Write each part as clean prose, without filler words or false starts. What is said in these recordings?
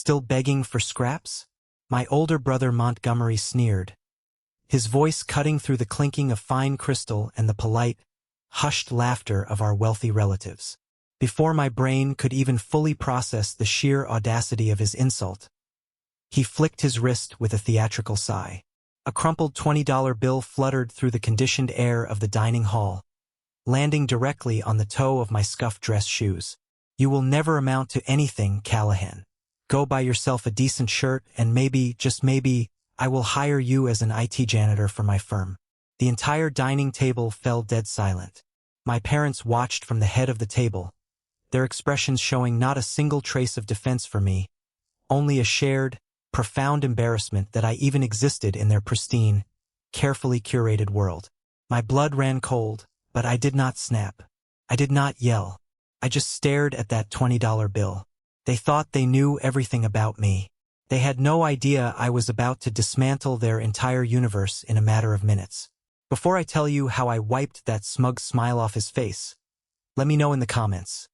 Still begging for scraps? My older brother Montgomery sneered, his voice cutting through the clinking of fine crystal and the polite, hushed laughter of our wealthy relatives. Before my brain could even fully process the sheer audacity of his insult, he flicked his wrist with a theatrical sigh. A crumpled $20 bill fluttered through the conditioned air of the dining hall, landing directly on the toe of my scuffed dress shoes. You will never amount to anything, Callahan. Go buy yourself a decent shirt and maybe, just maybe, I will hire you as an IT janitor for my firm. The entire dining table fell dead silent. My parents watched from the head of the table, their expressions showing not a single trace of defense for me, only a shared, profound embarrassment that I even existed in their pristine, carefully curated world. My blood ran cold, but I did not snap. I did not yell. I just stared at that $20 bill. They thought they knew everything about me. They had no idea I was about to dismantle their entire universe in a matter of minutes. Before I tell you how I wiped that smug smile off his face, let me know in the comments.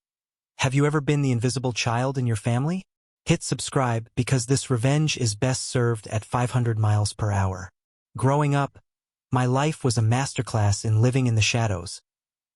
Have you ever been the invisible child in your family? Hit subscribe because this revenge is best served at 500 miles per hour. Growing up, my life was a masterclass in living in the shadows,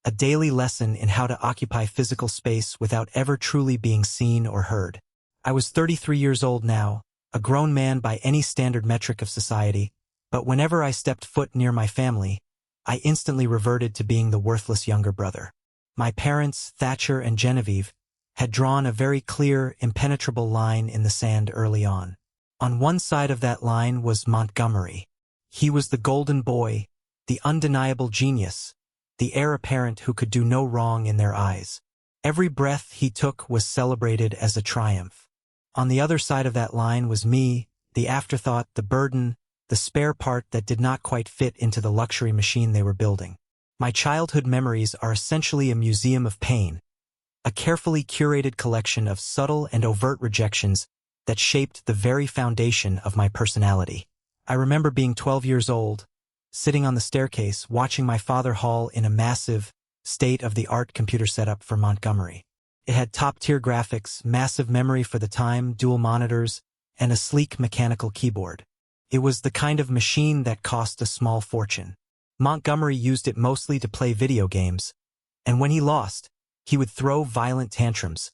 a daily lesson in how to occupy physical space without ever truly being seen or heard. I was 33 years old now, a grown man by any standard metric of society, but whenever I stepped foot near my family, I instantly reverted to being the worthless younger brother. My parents, Thatcher and Genevieve, had drawn a very clear, impenetrable line in the sand early on. On one side of that line was Montgomery. He was the golden boy, the undeniable genius, the heir apparent who could do no wrong in their eyes. Every breath he took was celebrated as a triumph. On the other side of that line was me, the afterthought, the burden, the spare part that did not quite fit into the luxury machine they were building. My childhood memories are essentially a museum of pain, a carefully curated collection of subtle and overt rejections that shaped the very foundation of my personality. I remember being 12 years old, sitting on the staircase, watching my father haul in a massive, state-of-the-art computer setup for Montgomery. It had top-tier graphics, massive memory for the time, dual monitors, and a sleek mechanical keyboard. It was the kind of machine that cost a small fortune. Montgomery used it mostly to play video games, and when he lost, he would throw violent tantrums,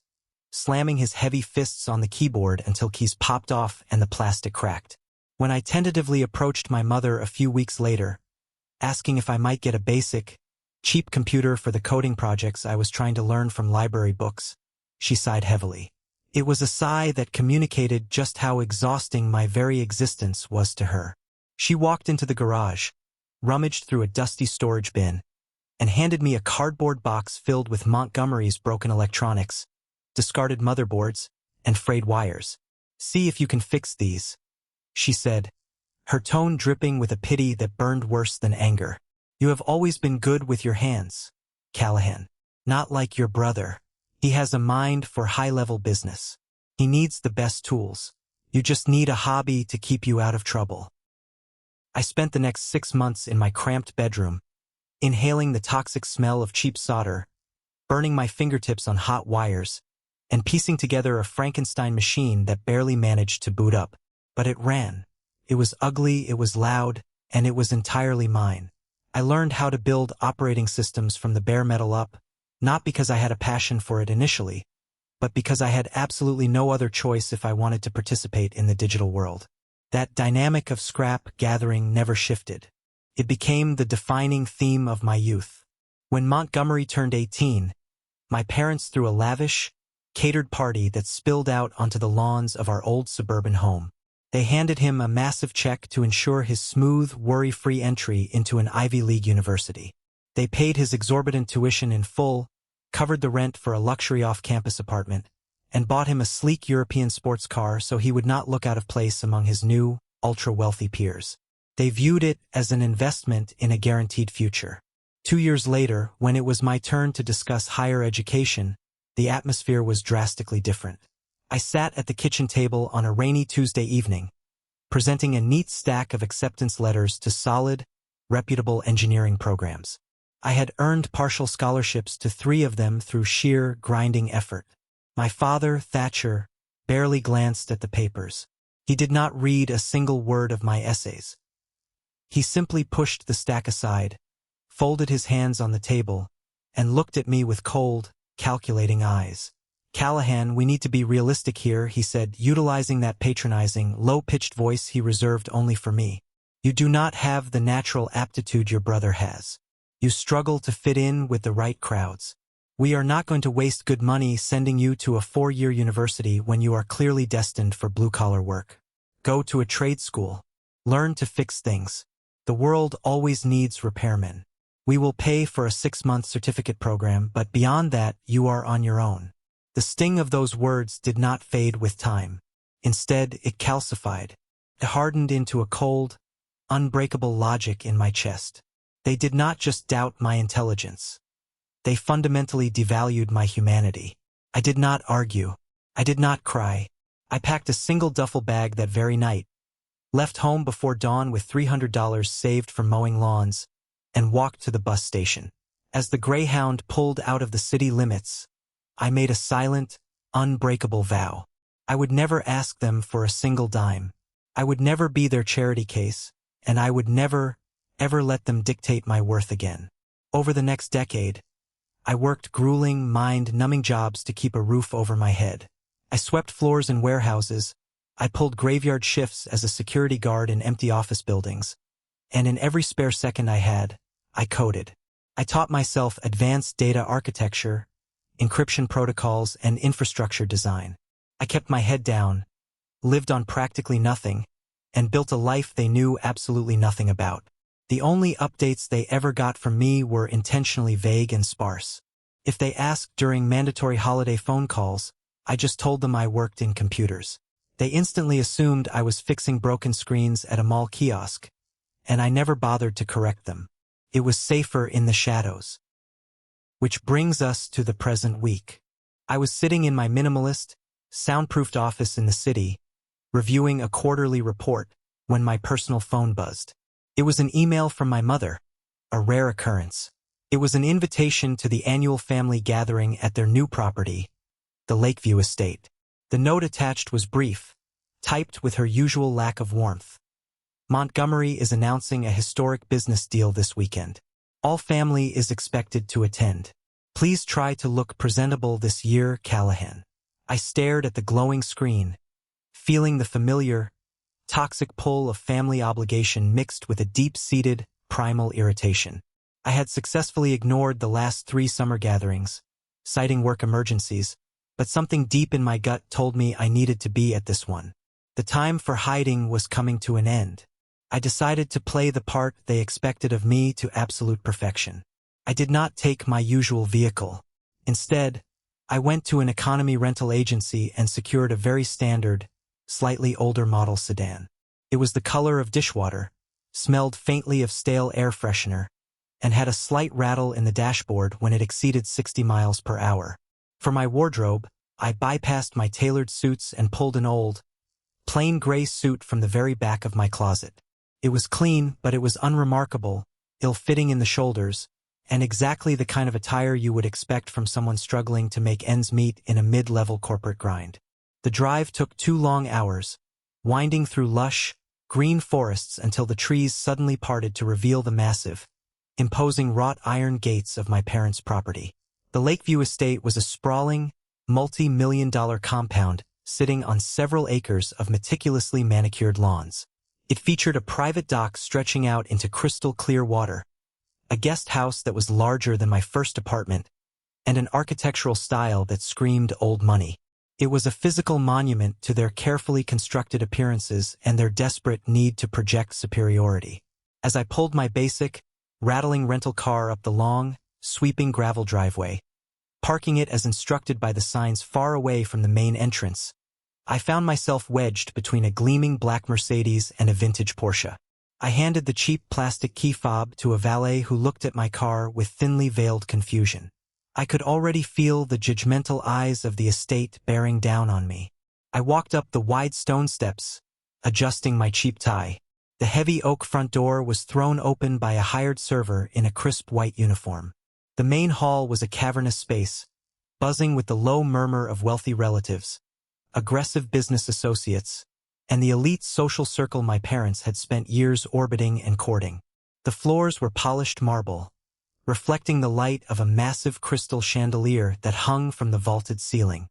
slamming his heavy fists on the keyboard until keys popped off and the plastic cracked. When I tentatively approached my mother a few weeks later, asking if I might get a basic, cheap computer for the coding projects I was trying to learn from library books, she sighed heavily. It was a sigh that communicated just how exhausting my very existence was to her. She walked into the garage, rummaged through a dusty storage bin, and handed me a cardboard box filled with Montgomery's broken electronics, discarded motherboards, and frayed wires. "See if you can fix these," she said, her tone dripping with a pity that burned worse than anger. "You have always been good with your hands, Callahan. Not like your brother. He has a mind for high-level business. He needs the best tools. You just need a hobby to keep you out of trouble." I spent the next 6 months in my cramped bedroom, inhaling the toxic smell of cheap solder, burning my fingertips on hot wires, and piecing together a Frankenstein machine that barely managed to boot up. But it ran. It was ugly, it was loud, and it was entirely mine. I learned how to build operating systems from the bare metal up, not because I had a passion for it initially, but because I had absolutely no other choice if I wanted to participate in the digital world. That dynamic of scrap gathering never shifted. It became the defining theme of my youth. When Montgomery turned 18, my parents threw a lavish, catered party that spilled out onto the lawns of our old suburban home. They handed him a massive check to ensure his smooth, worry-free entry into an Ivy League university. They paid his exorbitant tuition in full, covered the rent for a luxury off-campus apartment, and bought him a sleek European sports car so he would not look out of place among his new, ultra-wealthy peers. They viewed it as an investment in a guaranteed future. 2 years later, when it was my turn to discuss higher education, the atmosphere was drastically different. I sat at the kitchen table on a rainy Tuesday evening, presenting a neat stack of acceptance letters to solid, reputable engineering programs. I had earned partial scholarships to 3 of them through sheer grinding effort. My father, Thatcher, barely glanced at the papers. He did not read a single word of my essays. He simply pushed the stack aside, folded his hands on the table, and looked at me with cold, calculating eyes. "Callahan, we need to be realistic here," he said, utilizing that patronizing, low-pitched voice he reserved only for me. "You do not have the natural aptitude your brother has. You struggle to fit in with the right crowds. We are not going to waste good money sending you to a 4-year university when you are clearly destined for blue-collar work. Go to a trade school. Learn to fix things. The world always needs repairmen. We will pay for a 6-month certificate program, but beyond that, you are on your own." The sting of those words did not fade with time. Instead, it calcified. It hardened into a cold, unbreakable logic in my chest. They did not just doubt my intelligence. They fundamentally devalued my humanity. I did not argue. I did not cry. I packed a single duffel bag that very night, left home before dawn with $300 saved from mowing lawns, and walked to the bus station. As the Greyhound pulled out of the city limits, I made a silent, unbreakable vow. I would never ask them for a single dime. I would never be their charity case, and I would never, ever let them dictate my worth again. Over the next decade, I worked grueling, mind-numbing jobs to keep a roof over my head. I swept floors in warehouses. I pulled graveyard shifts as a security guard in empty office buildings. And in every spare second I had, I coded. I taught myself advanced data architecture, encryption protocols, and infrastructure design. I kept my head down, lived on practically nothing, and built a life they knew absolutely nothing about. The only updates they ever got from me were intentionally vague and sparse. If they asked during mandatory holiday phone calls, I just told them I worked in computers. They instantly assumed I was fixing broken screens at a mall kiosk, and I never bothered to correct them. It was safer in the shadows. Which brings us to the present week. I was sitting in my minimalist, soundproofed office in the city, reviewing a quarterly report, when my personal phone buzzed. It was an email from my mother, a rare occurrence. It was an invitation to the annual family gathering at their new property, the Lakeview Estate. The note attached was brief, typed with her usual lack of warmth. "Montgomery is announcing a historic business deal this weekend. All family is expected to attend. Please try to look presentable this year, Callahan." I stared at the glowing screen, feeling the familiar, toxic pull of family obligation mixed with a deep-seated, primal irritation. I had successfully ignored the last 3 summer gatherings, citing work emergencies, but something deep in my gut told me I needed to be at this one. The time for hiding was coming to an end. I decided to play the part they expected of me to absolute perfection. I did not take my usual vehicle. Instead, I went to an economy rental agency and secured a very standard, slightly older model sedan. It was the color of dishwater, smelled faintly of stale air freshener, and had a slight rattle in the dashboard when it exceeded 60 miles per hour. For my wardrobe, I bypassed my tailored suits and pulled an old, plain gray suit from the very back of my closet. It was clean, but it was unremarkable, ill-fitting in the shoulders, and exactly the kind of attire you would expect from someone struggling to make ends meet in a mid-level corporate grind. The drive took 2 long hours, winding through lush, green forests until the trees suddenly parted to reveal the massive, imposing wrought iron gates of my parents' property. The Lakeview Estate was a sprawling, multi-million-dollar compound sitting on several acres of meticulously manicured lawns. It featured a private dock stretching out into crystal-clear water, a guest house that was larger than my first apartment, and an architectural style that screamed old money. It was a physical monument to their carefully constructed appearances and their desperate need to project superiority. As I pulled my basic, rattling rental car up the long, sweeping gravel driveway, parking it as instructed by the signs far away from the main entrance, I found myself wedged between a gleaming black Mercedes and a vintage Porsche. I handed the cheap plastic key fob to a valet who looked at my car with thinly veiled confusion. I could already feel the judgmental eyes of the estate bearing down on me. I walked up the wide stone steps, adjusting my cheap tie. The heavy oak front door was thrown open by a hired server in a crisp white uniform. The main hall was a cavernous space, buzzing with the low murmur of wealthy relatives. aggressive business associates, and the elite social circle my parents had spent years orbiting and courting. The floors were polished marble, reflecting the light of a massive crystal chandelier that hung from the vaulted ceiling.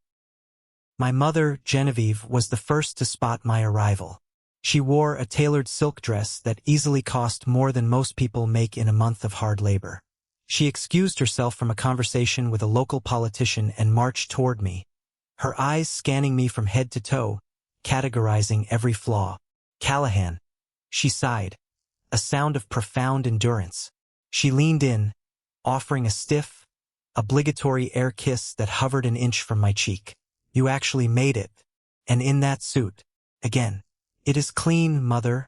My mother, Genevieve, was the first to spot my arrival. She wore a tailored silk dress that easily cost more than most people make in a month of hard labor. She excused herself from a conversation with a local politician and marched toward me, her eyes scanning me from head to toe, categorizing every flaw. "Callahan," she sighed, a sound of profound endurance. She leaned in, offering a stiff, obligatory air kiss that hovered an inch from my cheek. "You actually made it. And in that suit. Again." "It is clean, Mother,"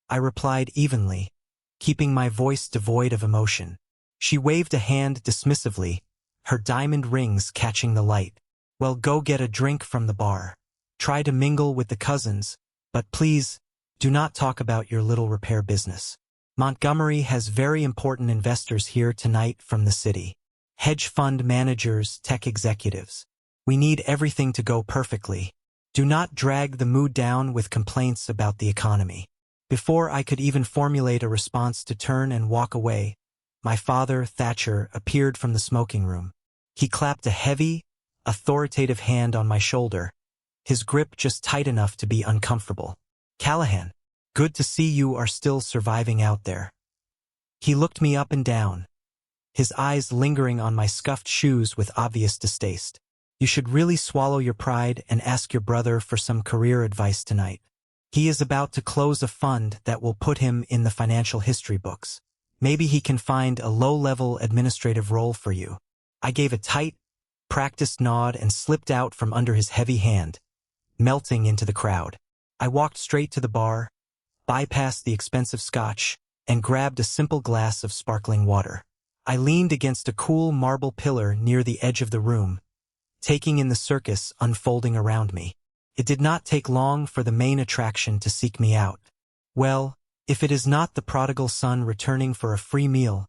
I replied evenly, keeping my voice devoid of emotion. She waved a hand dismissively, her diamond rings catching the light. "Well, go get a drink from the bar. Try to mingle with the cousins, but please, do not talk about your little repair business. Montgomery has very important investors here tonight from the city. Hedge fund managers, tech executives. We need everything to go perfectly. Do not drag the mood down with complaints about the economy." Before I could even formulate a response to turn and walk away, my father, Thatcher, appeared from the smoking room. He clapped a heavy, authoritative hand on my shoulder, his grip just tight enough to be uncomfortable. "Callahan, good to see you are still surviving out there." He looked me up and down, his eyes lingering on my scuffed shoes with obvious distaste. "You should really swallow your pride and ask your brother for some career advice tonight. He is about to close a fund that will put him in the financial history books. Maybe he can find a low-level administrative role for you." I gave a tight, practiced nod and slipped out from under his heavy hand, melting into the crowd. I walked straight to the bar, bypassed the expensive scotch, and grabbed a simple glass of sparkling water. I leaned against a cool marble pillar near the edge of the room, taking in the circus unfolding around me. It did not take long for the main attraction to seek me out. "Well, if it is not the prodigal son returning for a free meal,"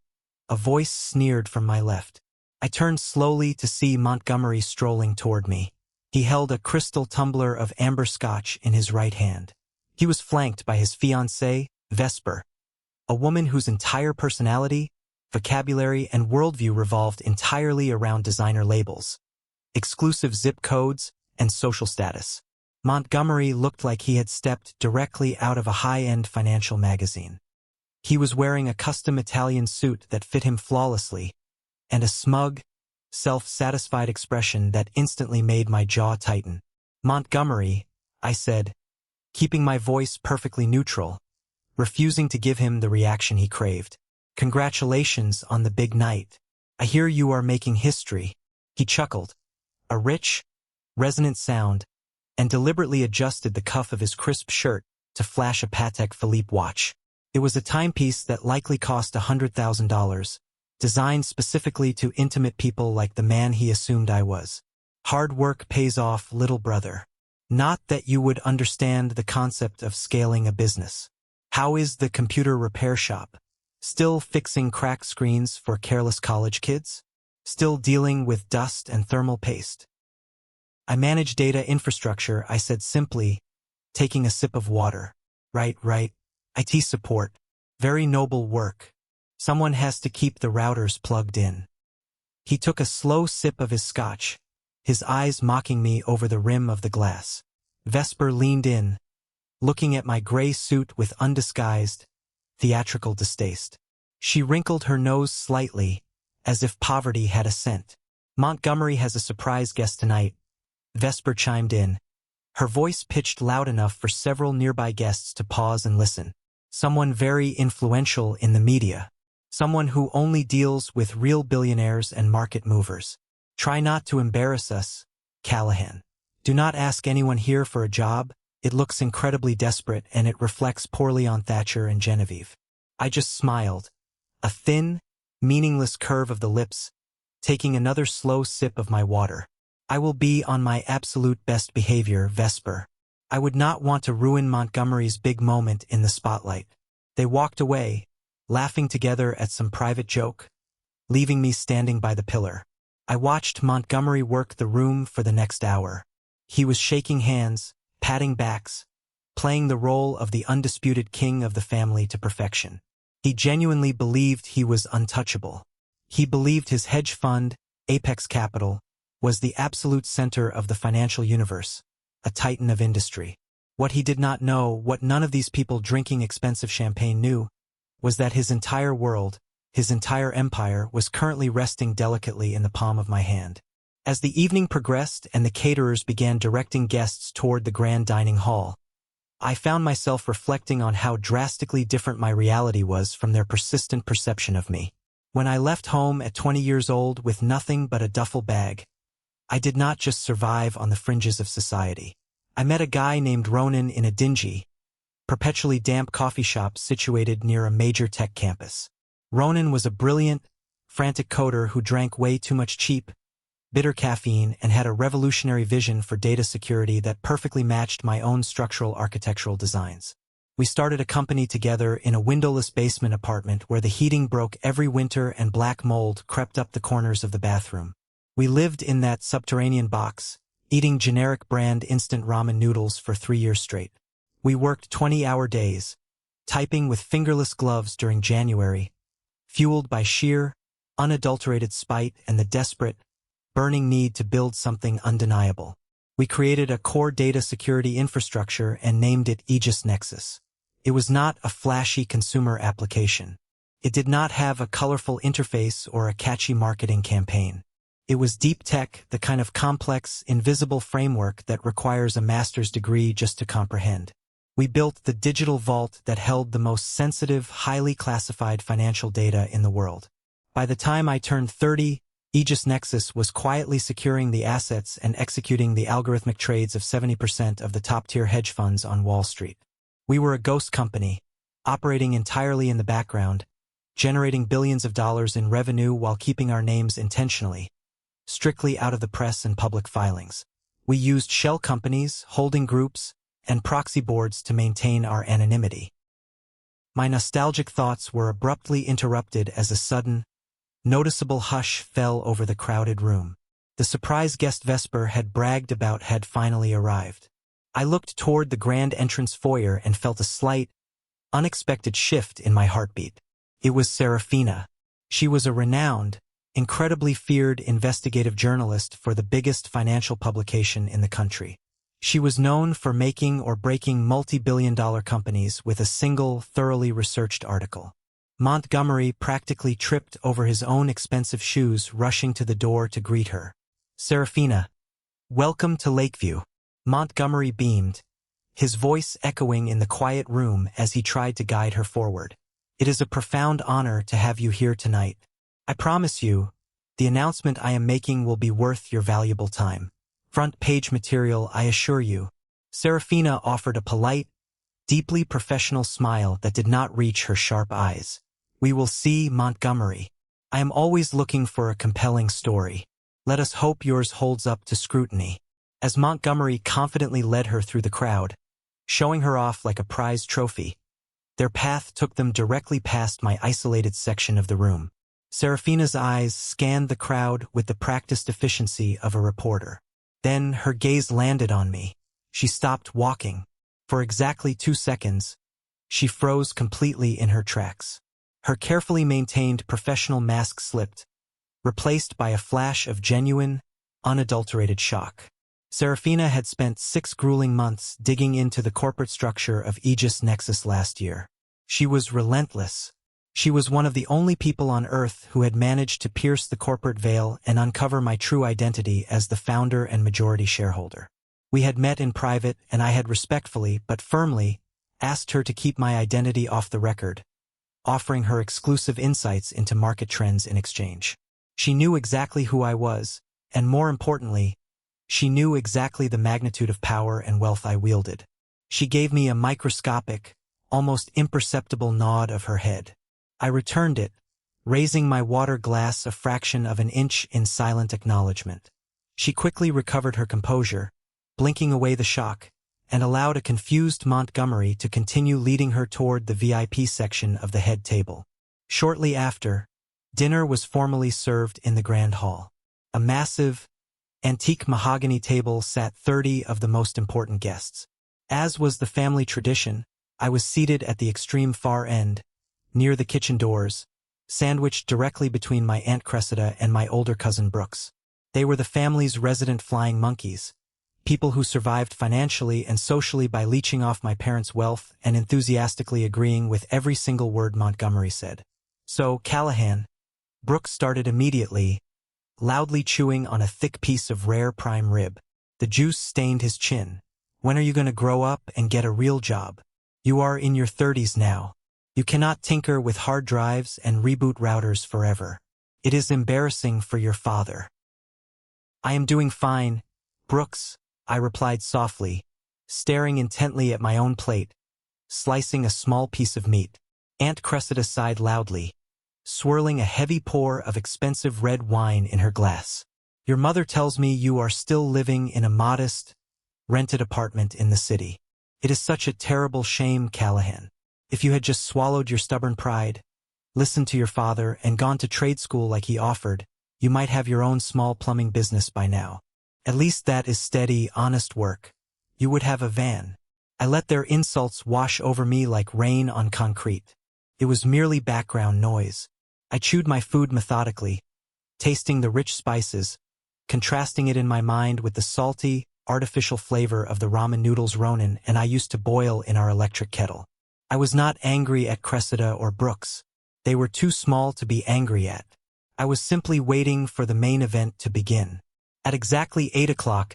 a voice sneered from my left. I turned slowly to see Montgomery strolling toward me. He held a crystal tumbler of amber scotch in his right hand. He was flanked by his fiancée, Vesper, a woman whose entire personality, vocabulary, and worldview revolved entirely around designer labels, exclusive zip codes, and social status. Montgomery looked like he had stepped directly out of a high-end financial magazine. He was wearing a custom Italian suit that fit him flawlessly, and a smug, self-satisfied expression that instantly made my jaw tighten. "Montgomery," I said, keeping my voice perfectly neutral, refusing to give him the reaction he craved. "Congratulations on the big night. I hear you are making history." He chuckled, a rich, resonant sound, and deliberately adjusted the cuff of his crisp shirt to flash a Patek Philippe watch. It was a timepiece that likely cost $100,000, designed specifically to intimate people like the man he assumed I was. "Hard work pays off, little brother. Not that you would understand the concept of scaling a business. How is the computer repair shop? Still fixing cracked screens for careless college kids? Still dealing with dust and thermal paste?" "I manage data infrastructure," I said simply, taking a sip of water. Right. IT support. Very noble work. Someone has to keep the routers plugged in." He took a slow sip of his scotch, his eyes mocking me over the rim of the glass. Vesper leaned in, looking at my gray suit with undisguised, theatrical distaste. She wrinkled her nose slightly, as if poverty had a scent. "Montgomery has a surprise guest tonight," Vesper chimed in, her voice pitched loud enough for several nearby guests to pause and listen. "Someone very influential in the media. Someone who only deals with real billionaires and market movers. Try not to embarrass us, Callahan. Do not ask anyone here for a job. It looks incredibly desperate and it reflects poorly on Thatcher and Genevieve." I just smiled, a thin, meaningless curve of the lips, taking another slow sip of my water. "I will be on my absolute best behavior, Vesper. I would not want to ruin Montgomery's big moment in the spotlight." They walked away, laughing together at some private joke, leaving me standing by the pillar. I watched Montgomery work the room for the next hour, He was shaking hands, patting backs, playing the role of the undisputed king of the family to perfection. He genuinely believed he was untouchable. He believed his hedge fund, Apex Capital, was the absolute center of the financial universe, a titan of industry. What he did not know, what none of these people drinking expensive champagne knew, was that his entire world, his entire empire, was currently resting delicately in the palm of my hand. As the evening progressed and the caterers began directing guests toward the grand dining hall, I found myself reflecting on how drastically different my reality was from their persistent perception of me. When I left home at 20 years old with nothing but a duffel bag, I did not just survive on the fringes of society. I met a guy named Ronan in a dingy, perpetually damp coffee shop situated near a major tech campus. Ronan was a brilliant, frantic coder who drank way too much cheap, bitter caffeine and had a revolutionary vision for data security that perfectly matched my own structural architectural designs. We started a company together in a windowless basement apartment where the heating broke every winter and black mold crept up the corners of the bathroom. We lived in that subterranean box, eating generic brand instant ramen noodles for 3 years straight. We worked 20-hour days, typing with fingerless gloves during January, fueled by sheer, unadulterated spite and the desperate, burning need to build something undeniable. We created a core data security infrastructure and named it Aegis Nexus. It was not a flashy consumer application. It did not have a colorful interface or a catchy marketing campaign. It was deep tech, the kind of complex, invisible framework that requires a master's degree just to comprehend. We built the digital vault that held the most sensitive, highly classified financial data in the world. By the time I turned 30, Aegis Nexus was quietly securing the assets and executing the algorithmic trades of 70% of the top-tier hedge funds on Wall Street. We were a ghost company, operating entirely in the background, generating billions of dollars in revenue while keeping our names intentionally, strictly out of the press and public filings. We used shell companies, holding groups, and proxy boards to maintain our anonymity. My nostalgic thoughts were abruptly interrupted as a sudden, noticeable hush fell over the crowded room. The surprise guest Vesper had bragged about had finally arrived. I looked toward the grand entrance foyer and felt a slight, unexpected shift in my heartbeat. It was Serafina. She was a renowned, incredibly feared investigative journalist for the biggest financial publication in the country. She was known for making or breaking multi-billion-dollar companies with a single, thoroughly researched article. Montgomery practically tripped over his own expensive shoes rushing to the door to greet her. "Serafina, welcome to Lakeview." Montgomery beamed, his voice echoing in the quiet room as he tried to guide her forward. "It is a profound honor to have you here tonight. I promise you, the announcement I am making will be worth your valuable time. Front-page material, I assure you." Serafina offered a polite, deeply professional smile that did not reach her sharp eyes. "We will see, Montgomery. I am always looking for a compelling story. Let us hope yours holds up to scrutiny." As Montgomery confidently led her through the crowd, showing her off like a prized trophy, their path took them directly past my isolated section of the room. Serafina's eyes scanned the crowd with the practiced efficiency of a reporter. Then her gaze landed on me. She stopped walking. For exactly 2 seconds, she froze completely in her tracks. Her carefully maintained professional mask slipped, replaced by a flash of genuine, unadulterated shock. Serafina had spent 6 grueling months digging into the corporate structure of Aegis Nexus last year. She was relentless. She was one of the only people on Earth who had managed to pierce the corporate veil and uncover my true identity as the founder and majority shareholder. We had met in private, and I had respectfully, but firmly, asked her to keep my identity off the record, offering her exclusive insights into market trends in exchange. She knew exactly who I was, and more importantly, she knew exactly the magnitude of power and wealth I wielded. She gave me a microscopic, almost imperceptible nod of her head. I returned it, raising my water glass a fraction of an inch in silent acknowledgement. She quickly recovered her composure, blinking away the shock, and allowed a confused Montgomery to continue leading her toward the VIP section of the head table. Shortly after, dinner was formally served in the grand hall. A massive, antique mahogany table sat 30 of the most important guests. As was the family tradition, I was seated at the extreme far end, near the kitchen doors, sandwiched directly between my Aunt Cressida and my older cousin Brooks. They were the family's resident flying monkeys, people who survived financially and socially by leeching off my parents' wealth and enthusiastically agreeing with every single word Montgomery said. "So, Callahan," Brooks started immediately, loudly chewing on a thick piece of rare prime rib. The juice stained his chin. "When are you going to grow up and get a real job? You are in your 30s now. You cannot tinker with hard drives and reboot routers forever. It is embarrassing for your father." "I am doing fine, Brooks," I replied softly, staring intently at my own plate, slicing a small piece of meat. Aunt Cressida sighed loudly, swirling a heavy pour of expensive red wine in her glass. "Your mother tells me you are still living in a modest, rented apartment in the city. It is such a terrible shame, Callahan. If you had just swallowed your stubborn pride, listened to your father, and gone to trade school like he offered, you might have your own small plumbing business by now. At least that is steady, honest work. You would have a van." I let their insults wash over me like rain on concrete. It was merely background noise. I chewed my food methodically, tasting the rich spices, contrasting it in my mind with the salty, artificial flavor of the ramen noodles Ronan and I used to boil in our electric kettle. I was not angry at Cressida or Brooks. They were too small to be angry at. I was simply waiting for the main event to begin. At exactly 8 o'clock,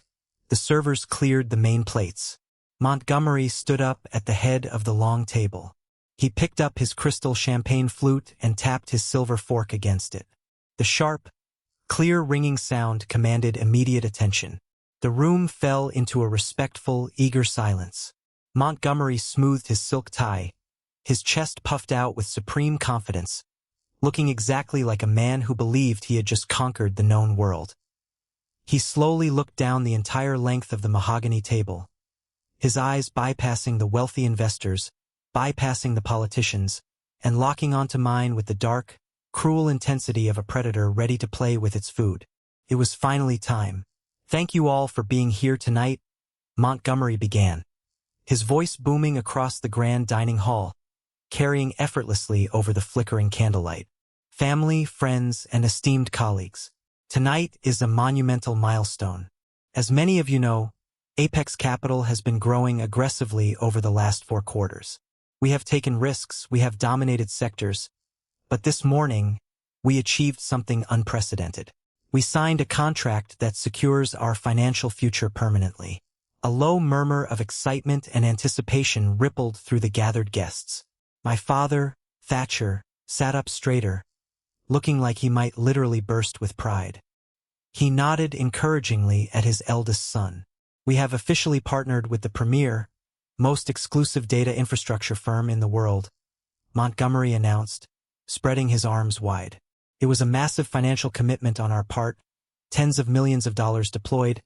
the servers cleared the main plates. Montgomery stood up at the head of the long table. He picked up his crystal champagne flute and tapped his silver fork against it. The sharp, clear ringing sound commanded immediate attention. The room fell into a respectful, eager silence. Montgomery smoothed his silk tie, his chest puffed out with supreme confidence, looking exactly like a man who believed he had just conquered the known world. He slowly looked down the entire length of the mahogany table, his eyes bypassing the wealthy investors, bypassing the politicians, and locking onto mine with the dark, cruel intensity of a predator ready to play with its food. It was finally time. "Thank you all for being here tonight," Montgomery began, his voice booming across the grand dining hall, carrying effortlessly over the flickering candlelight. "Family, friends, and esteemed colleagues, tonight is a monumental milestone. As many of you know, Apex Capital has been growing aggressively over the last 4 quarters. We have taken risks, we have dominated sectors, but this morning, we achieved something unprecedented. We signed a contract that secures our financial future permanently." A low murmur of excitement and anticipation rippled through the gathered guests. My father, Thatcher, sat up straighter, looking like he might literally burst with pride. He nodded encouragingly at his eldest son. "We have officially partnered with the premier, most exclusive data infrastructure firm in the world," Montgomery announced, spreading his arms wide. "It was a massive financial commitment on our part, tens of millions of dollars deployed,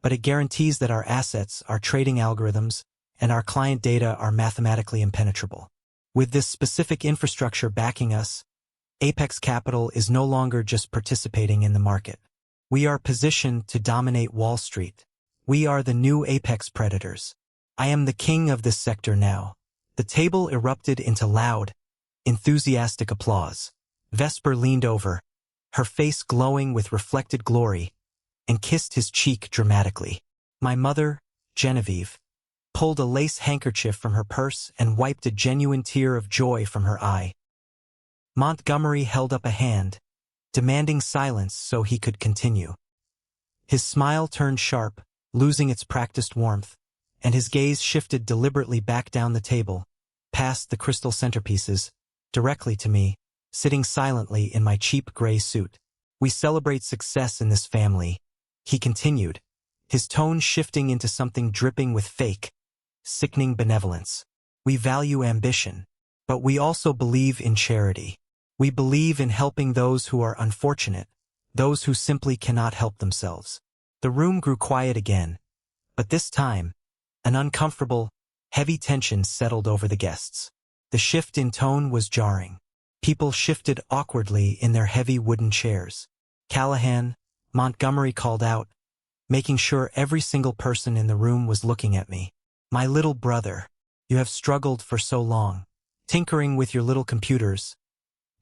but it guarantees that our assets, our trading algorithms, and our client data are mathematically impenetrable. With this specific infrastructure backing us, Apex Capital is no longer just participating in the market. We are positioned to dominate Wall Street. We are the new apex predators. I am the king of this sector now." The table erupted into loud, enthusiastic applause. Vesper leaned over, her face glowing with reflected glory, and kissed his cheek dramatically. My mother, Genevieve, pulled a lace handkerchief from her purse and wiped a genuine tear of joy from her eye. Montgomery held up a hand, demanding silence so he could continue. His smile turned sharp, losing its practiced warmth, and his gaze shifted deliberately back down the table, past the crystal centerpieces, directly to me, sitting silently in my cheap gray suit. "We celebrate success in this family," he continued, his tone shifting into something dripping with fake, sickening benevolence. "We value ambition, but we also believe in charity. We believe in helping those who are unfortunate, those who simply cannot help themselves." The room grew quiet again, but this time, an uncomfortable, heavy tension settled over the guests. The shift in tone was jarring. People shifted awkwardly in their heavy wooden chairs. "Callahan," Montgomery called out, making sure every single person in the room was looking at me. My little brother, you have struggled for so long, tinkering with your little computers,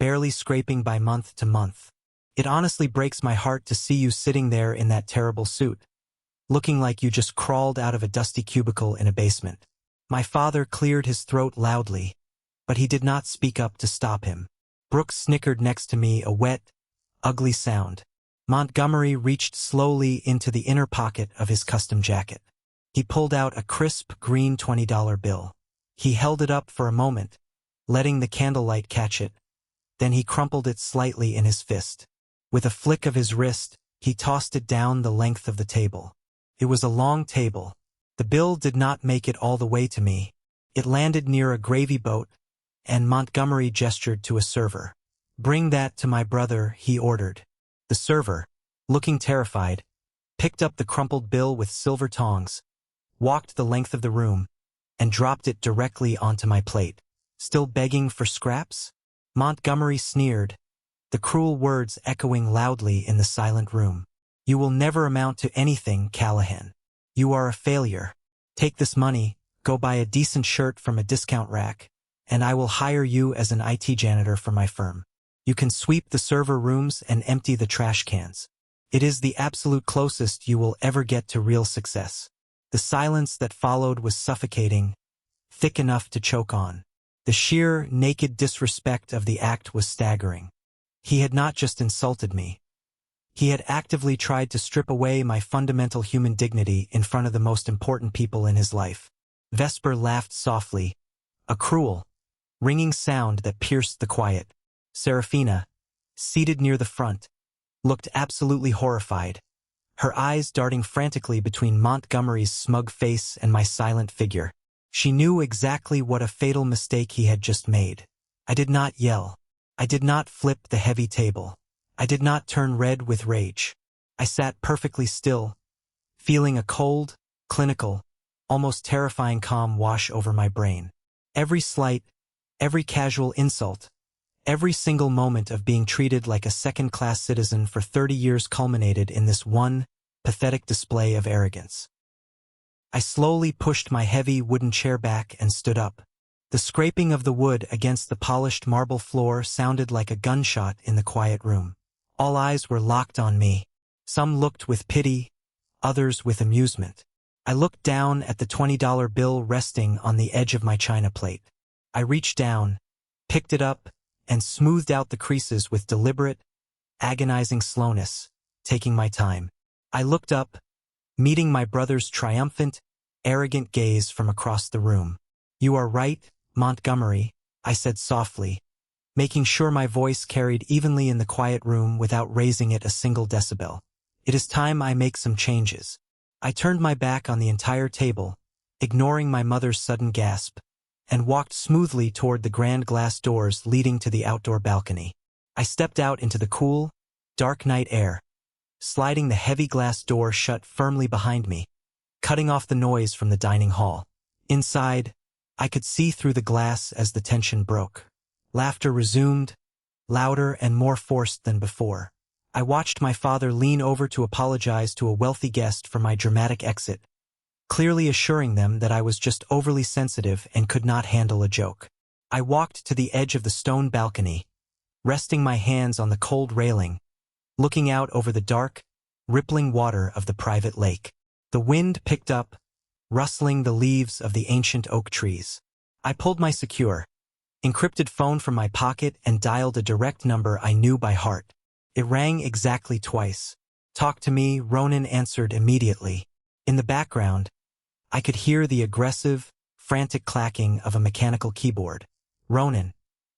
barely scraping by month to month. It honestly breaks my heart to see you sitting there in that terrible suit, looking like you just crawled out of a dusty cubicle in a basement. My father cleared his throat loudly, but he did not speak up to stop him. Brooks snickered next to me, a wet, ugly sound. Montgomery reached slowly into the inner pocket of his custom jacket. He pulled out a crisp green $20 bill. He held it up for a moment, letting the candlelight catch it. Then he crumpled it slightly in his fist. With a flick of his wrist, he tossed it down the length of the table. It was a long table. The bill did not make it all the way to me. It landed near a gravy boat, and Montgomery gestured to a server. "Bring that to my brother," he ordered. The server, looking terrified, picked up the crumpled bill with silver tongs, walked the length of the room, and dropped it directly onto my plate. "Still begging for scraps?" Montgomery sneered, the cruel words echoing loudly in the silent room. "You will never amount to anything, Callahan. You are a failure. Take this money, go buy a decent shirt from a discount rack, and I will hire you as an IT janitor for my firm. You can sweep the server rooms and empty the trash cans. It is the absolute closest you will ever get to real success." The silence that followed was suffocating, thick enough to choke on. The sheer, naked disrespect of the act was staggering. He had not just insulted me. He had actively tried to strip away my fundamental human dignity in front of the most important people in his life. Vesper laughed softly, a cruel, ringing sound that pierced the quiet. Serafina, seated near the front, looked absolutely horrified, her eyes darting frantically between Montgomery's smug face and my silent figure. She knew exactly what a fatal mistake he had just made. I did not yell. I did not flip the heavy table. I did not turn red with rage. I sat perfectly still, feeling a cold, clinical, almost terrifying calm wash over my brain. Every slight, every casual insult, every single moment of being treated like a second-class citizen for 30 years culminated in this one pathetic display of arrogance. I slowly pushed my heavy wooden chair back and stood up. The scraping of the wood against the polished marble floor sounded like a gunshot in the quiet room. All eyes were locked on me. Some looked with pity, others with amusement. I looked down at the $20 bill resting on the edge of my china plate. I reached down, picked it up, and smoothed out the creases with deliberate, agonizing slowness, taking my time. I looked up, meeting my brother's triumphant, arrogant gaze from across the room. "You are right, Montgomery," I said softly, making sure my voice carried evenly in the quiet room without raising it a single decibel. "It is time I make some changes." I turned my back on the entire table, ignoring my mother's sudden gasp, and walked smoothly toward the grand glass doors leading to the outdoor balcony. I stepped out into the cool, dark night air, sliding the heavy glass door shut firmly behind me, cutting off the noise from the dining hall. Inside, I could see through the glass as the tension broke. Laughter resumed, louder and more forced than before. I watched my father lean over to apologize to a wealthy guest for my dramatic exit, clearly assuring them that I was just overly sensitive and could not handle a joke. I walked to the edge of the stone balcony, resting my hands on the cold railing, looking out over the dark, rippling water of the private lake. The wind picked up, rustling the leaves of the ancient oak trees. I pulled my secure, encrypted phone from my pocket and dialed a direct number I knew by heart. It rang exactly twice. "Talk to me," Ronan answered immediately. In the background, I could hear the aggressive, frantic clacking of a mechanical keyboard. "Ronan,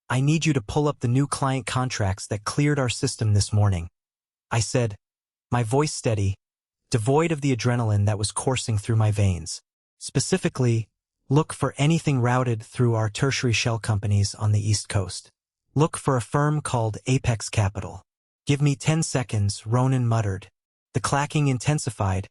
I need you to pull up the new client contracts that cleared our system this morning," I said, my voice steady, devoid of the adrenaline that was coursing through my veins. "Specifically, look for anything routed through our tertiary shell companies on the East Coast. Look for a firm called Apex Capital." "Give me 10 seconds, Ronan muttered. The clacking intensified,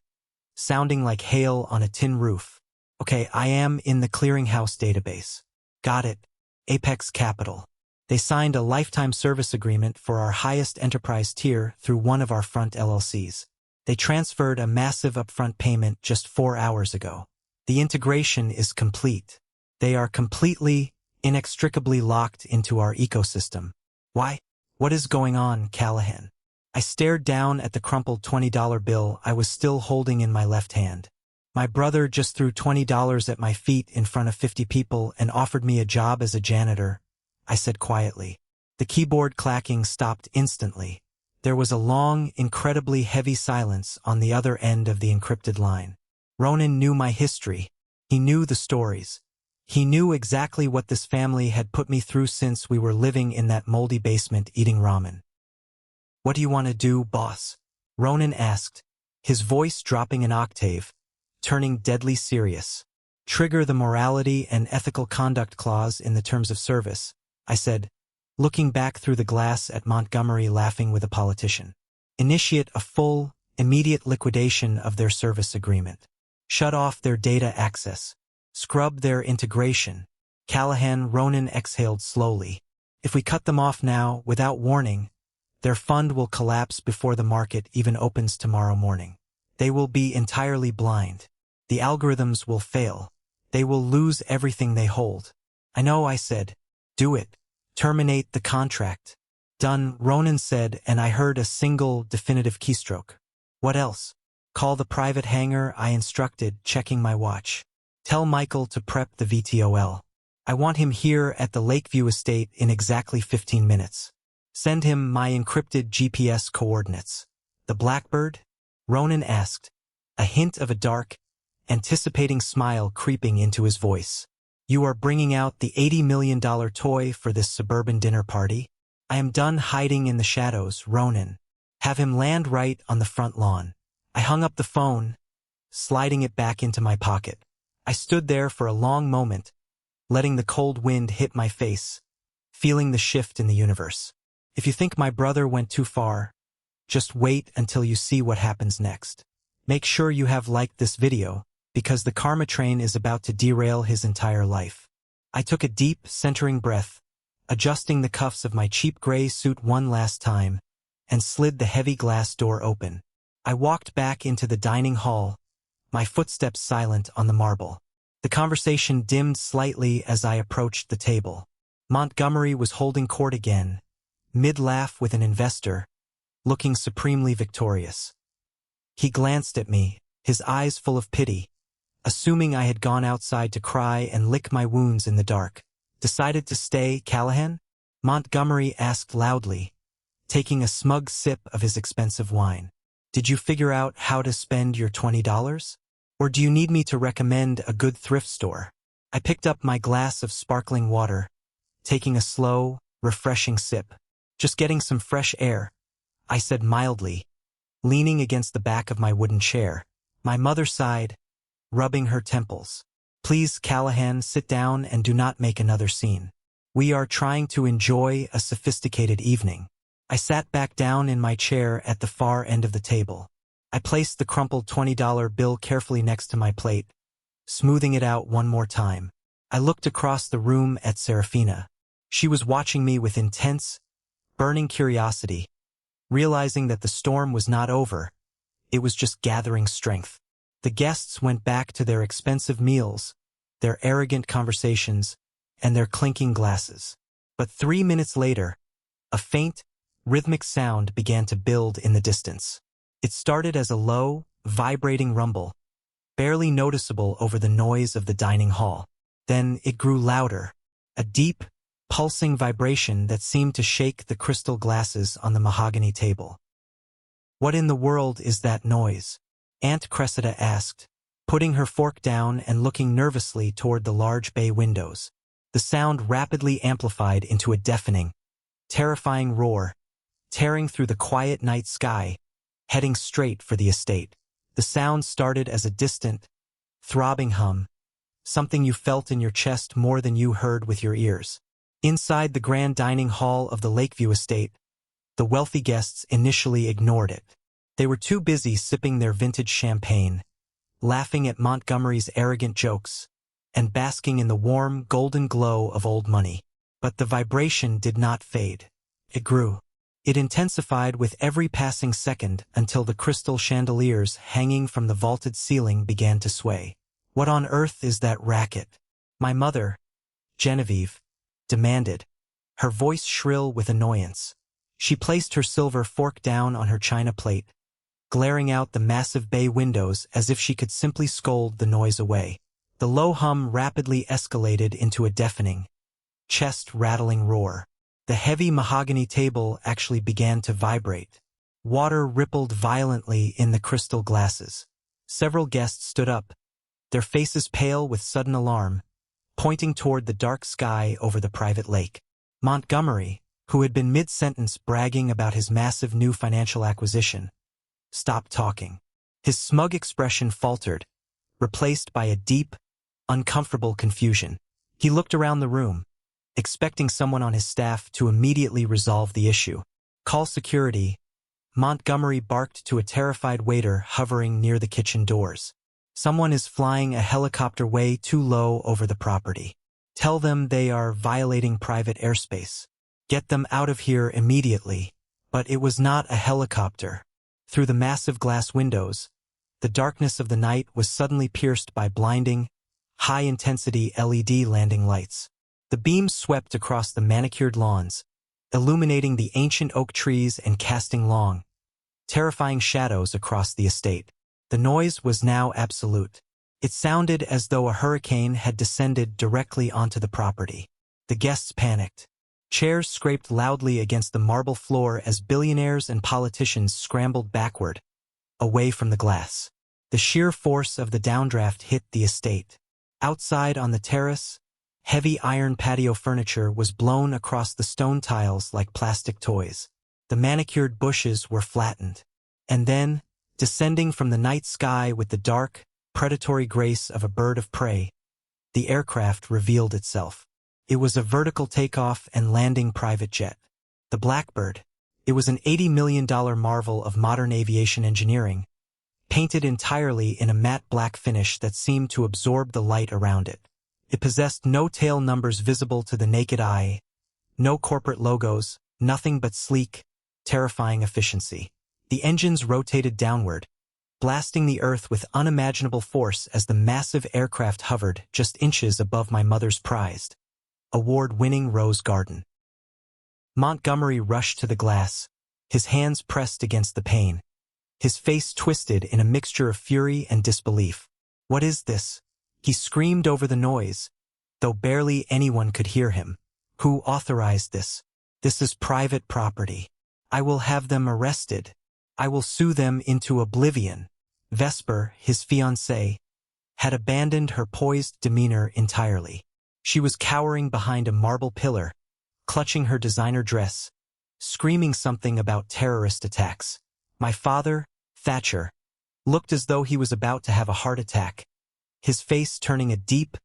sounding like hail on a tin roof. "Okay, I am in the clearinghouse database." "Got it. Apex Capital. They signed a lifetime service agreement for our highest enterprise tier through one of our front LLCs. They transferred a massive upfront payment just 4 hours ago. The integration is complete. They are completely, inextricably locked into our ecosystem. Why? What is going on, Callahan? I stared down at the crumpled $20 bill I was still holding in my left hand. My brother just threw $20 at my feet in front of 50 people and offered me a job as a janitor, I said quietly. The keyboard clacking stopped instantly. There was a long, incredibly heavy silence on the other end of the encrypted line. Ronan knew my history. He knew the stories. He knew exactly what this family had put me through since we were living in that moldy basement eating ramen. "What do you want to do, boss?" Ronan asked, his voice dropping an octave, turning deadly serious. "Trigger the morality and ethical conduct clause in the terms of service," I said, looking back through the glass at Montgomery laughing with a politician. "Initiate a full, immediate liquidation of their service agreement. Shut off their data access. Scrub their integration." Callahan. Ronan exhaled slowly. "If we cut them off now, without warning, their fund will collapse before the market even opens tomorrow morning. They will be entirely blind. The algorithms will fail. They will lose everything they hold." "I know," I said. "Do it. Terminate the contract." "Done," Ronan said, and I heard a single, definitive keystroke. "What else?" "Call the private hangar," I instructed, checking my watch. "Tell Michael to prep the VTOL. I want him here at the Lakeview estate in exactly 15 minutes. Send him my encrypted GPS coordinates." "The Blackbird?" Ronan asked, a hint of a dark, anticipating smile creeping into his voice. "You are bringing out the $80 million toy for this suburban dinner party?" "I am done hiding in the shadows, Ronan. Have him land right on the front lawn." I hung up the phone, sliding it back into my pocket. I stood there for a long moment, letting the cold wind hit my face, feeling the shift in the universe. If you think my brother went too far, just wait until you see what happens next. Make sure you have liked this video, because the karma train is about to derail his entire life. I took a deep, centering breath, adjusting the cuffs of my cheap gray suit one last time, and slid the heavy glass door open. I walked back into the dining hall, my footsteps silent on the marble. The conversation dimmed slightly as I approached the table. Montgomery was holding court again, mid-laugh with an investor, looking supremely victorious. He glanced at me, his eyes full of pity, assuming I had gone outside to cry and lick my wounds in the dark. "Decided to stay, Callahan?" Montgomery asked loudly, taking a smug sip of his expensive wine. "Did you figure out how to spend your $20? Or do you need me to recommend a good thrift store?" I picked up my glass of sparkling water, taking a slow, refreshing sip. "Just getting some fresh air," I said mildly, leaning against the back of my wooden chair. My mother sighed, rubbing her temples. "Please, Callahan, sit down and do not make another scene. We are trying to enjoy a sophisticated evening." I sat back down in my chair at the far end of the table. I placed the crumpled $20 bill carefully next to my plate, smoothing it out one more time. I looked across the room at Serafina. She was watching me with intense, burning curiosity, realizing that the storm was not over. It was just gathering strength. The guests went back to their expensive meals, their arrogant conversations, and their clinking glasses. But 3 minutes later, a faint, rhythmic sound began to build in the distance. It started as a low, vibrating rumble, barely noticeable over the noise of the dining hall. Then it grew louder, a deep, pulsing vibration that seemed to shake the crystal glasses on the mahogany table. "What in the world is that noise?" Aunt Cressida asked, putting her fork down and looking nervously toward the large bay windows. The sound rapidly amplified into a deafening, terrifying roar, tearing through the quiet night sky, heading straight for the estate. The sound started as a distant, throbbing hum, something you felt in your chest more than you heard with your ears. Inside the grand dining hall of the Lakeview estate, the wealthy guests initially ignored it. They were too busy sipping their vintage champagne, laughing at Montgomery's arrogant jokes, and basking in the warm, golden glow of old money. But the vibration did not fade. It grew. It intensified with every passing second until the crystal chandeliers hanging from the vaulted ceiling began to sway. "What on earth is that racket?" my mother, Genevieve, demanded, her voice shrill with annoyance. She placed her silver fork down on her china plate, glaring out the massive bay windows as if she could simply scold the noise away. The low hum rapidly escalated into a deafening, chest-rattling roar. The heavy mahogany table actually began to vibrate. Water rippled violently in the crystal glasses. Several guests stood up, their faces pale with sudden alarm, pointing toward the dark sky over the private lake. Montgomery, who had been mid-sentence bragging about his massive new financial acquisition, stopped talking. His smug expression faltered, replaced by a deep, uncomfortable confusion. He looked around the room, expecting someone on his staff to immediately resolve the issue. "Call security," Montgomery barked to a terrified waiter hovering near the kitchen doors. "Someone is flying a helicopter way too low over the property. Tell them they are violating private airspace. Get them out of here immediately." But it was not a helicopter. Through the massive glass windows, the darkness of the night was suddenly pierced by blinding, high-intensity LED landing lights. The beams swept across the manicured lawns, illuminating the ancient oak trees and casting long, terrifying shadows across the estate. The noise was now absolute. It sounded as though a hurricane had descended directly onto the property. The guests panicked. Chairs scraped loudly against the marble floor as billionaires and politicians scrambled backward, away from the glass. The sheer force of the downdraft hit the estate. Outside on the terrace, heavy iron patio furniture was blown across the stone tiles like plastic toys. The manicured bushes were flattened. And then, descending from the night sky with the dark, predatory grace of a bird of prey, the aircraft revealed itself. It was a vertical takeoff and landing private jet. The Blackbird. It was an $80 million marvel of modern aviation engineering, painted entirely in a matte black finish that seemed to absorb the light around it. It possessed no tail numbers visible to the naked eye, no corporate logos, nothing but sleek, terrifying efficiency. The engines rotated downward, blasting the earth with unimaginable force as the massive aircraft hovered just inches above my mother's prized, award-winning Rose Garden. Montgomery rushed to the glass, his hands pressed against the pane, his face twisted in a mixture of fury and disbelief. "What is this?" he screamed over the noise, though barely anyone could hear him. "Who authorized this? This is private property. I will have them arrested. I will sue them into oblivion." Vesper, his fiancée, had abandoned her poised demeanor entirely. She was cowering behind a marble pillar, clutching her designer dress, screaming something about terrorist attacks. My father, Thatcher, looked as though he was about to have a heart attack, his face turning a deep,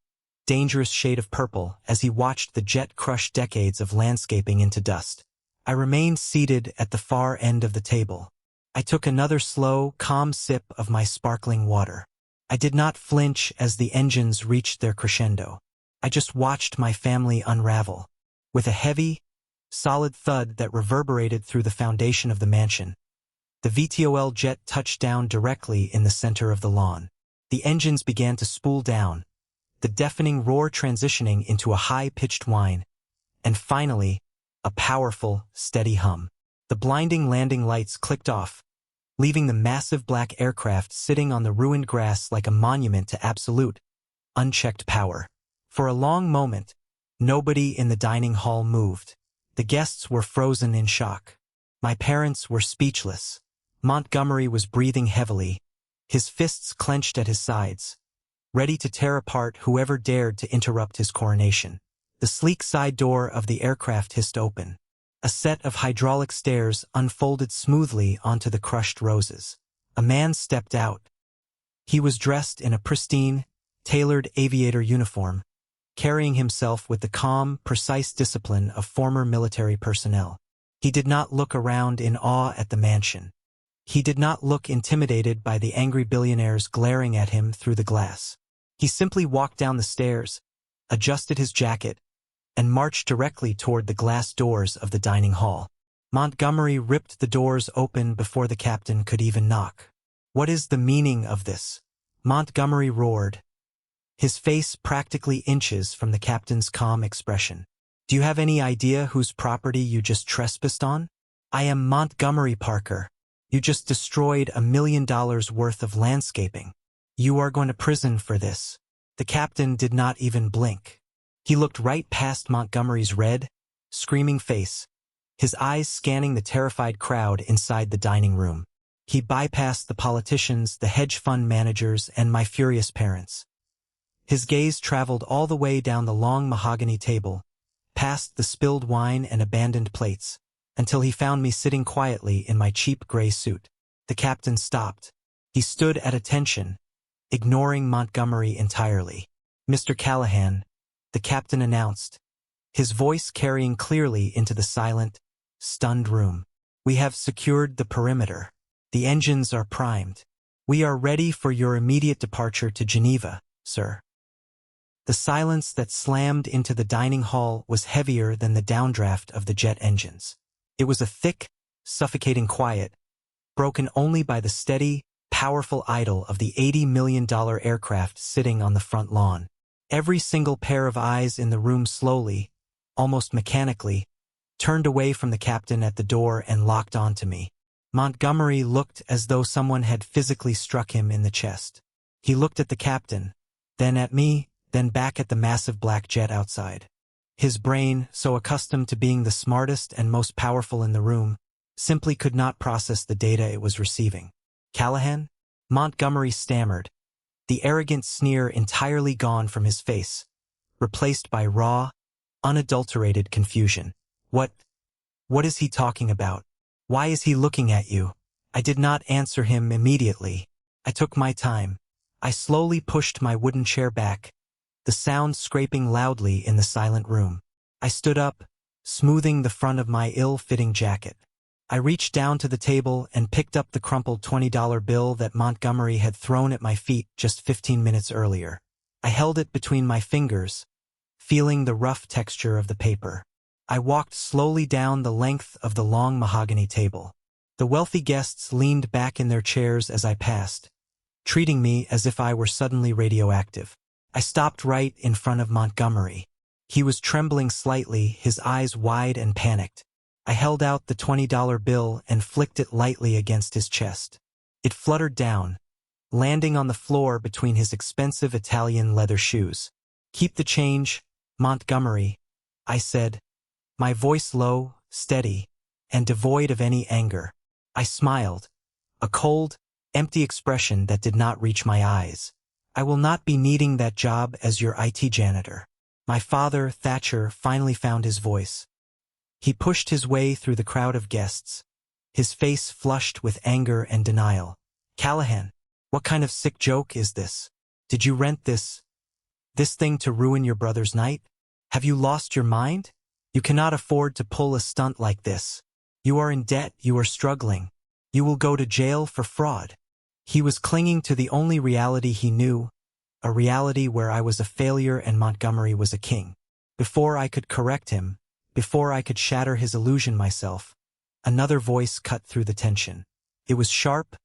dangerous shade of purple as he watched the jet crush decades of landscaping into dust. I remained seated at the far end of the table. I took another slow, calm sip of my sparkling water. I did not flinch as the engines reached their crescendo. I just watched my family unravel. With a heavy, solid thud that reverberated through the foundation of the mansion, the VTOL jet touched down directly in the center of the lawn. The engines began to spool down, the deafening roar transitioning into a high-pitched whine, and finally, a powerful, steady hum. The blinding landing lights clicked off, leaving the massive black aircraft sitting on the ruined grass like a monument to absolute, unchecked power. For a long moment, nobody in the dining hall moved. The guests were frozen in shock. My parents were speechless. Montgomery was breathing heavily, his fists clenched at his sides, ready to tear apart whoever dared to interrupt his coronation. The sleek side door of the aircraft hissed open. A set of hydraulic stairs unfolded smoothly onto the crushed roses. A man stepped out. He was dressed in a pristine, tailored aviator uniform, carrying himself with the calm, precise discipline of former military personnel. He did not look around in awe at the mansion. He did not look intimidated by the angry billionaires glaring at him through the glass. He simply walked down the stairs, adjusted his jacket, and marched directly toward the glass doors of the dining hall. Montgomery ripped the doors open before the captain could even knock. "What is the meaning of this?" Montgomery roared, his face practically inches from the captain's calm expression. "Do you have any idea whose property you just trespassed on? I am Montgomery Parker. You just destroyed $1 million worth of landscaping. You are going to prison for this." The captain did not even blink. He looked right past Montgomery's red, screaming face, his eyes scanning the terrified crowd inside the dining room. He bypassed the politicians, the hedge fund managers, and my furious parents. His gaze traveled all the way down the long mahogany table, past the spilled wine and abandoned plates, until he found me sitting quietly in my cheap gray suit. The captain stopped. He stood at attention, ignoring Montgomery entirely. "Mr. Callahan," the captain announced, his voice carrying clearly into the silent, stunned room. "We have secured the perimeter. The engines are primed. We are ready for your immediate departure to Geneva, sir." The silence that slammed into the dining hall was heavier than the downdraft of the jet engines. It was a thick, suffocating quiet, broken only by the steady, powerful idle of the $80 million aircraft sitting on the front lawn. Every single pair of eyes in the room slowly, almost mechanically, turned away from the captain at the door and locked onto me. Montgomery looked as though someone had physically struck him in the chest. He looked at the captain, then at me, then back at the massive black jet outside. His brain, so accustomed to being the smartest and most powerful in the room, simply could not process the data it was receiving. "Callahan?" Montgomery stammered, the arrogant sneer entirely gone from his face, replaced by raw, unadulterated confusion. What is he talking about? Why is he looking at you?" I did not answer him immediately. I took my time. I slowly pushed my wooden chair back, the sound scraping loudly in the silent room. I stood up, smoothing the front of my ill-fitting jacket. I reached down to the table and picked up the crumpled $20 bill that Montgomery had thrown at my feet just 15 minutes earlier. I held it between my fingers, feeling the rough texture of the paper. I walked slowly down the length of the long mahogany table. The wealthy guests leaned back in their chairs as I passed, treating me as if I were suddenly radioactive. I stopped right in front of Montgomery. He was trembling slightly, his eyes wide and panicked. I held out the $20 bill and flicked it lightly against his chest. It fluttered down, landing on the floor between his expensive Italian leather shoes. "Keep the change, Montgomery," I said, my voice low, steady, and devoid of any anger. I smiled, a cold, empty expression that did not reach my eyes. "I will not be needing that job as your IT janitor." My father, Thatcher, finally found his voice. He pushed his way through the crowd of guests, his face flushed with anger and denial. "Callahan, what kind of sick joke is this? Did you rent this thing to ruin your brother's night? Have you lost your mind? You cannot afford to pull a stunt like this. You are in debt, you are struggling. You will go to jail for fraud." He was clinging to the only reality he knew, a reality where I was a failure and Montgomery was a king. Before I could correct him, before I could shatter his illusion myself, another voice cut through the tension. It was sharp,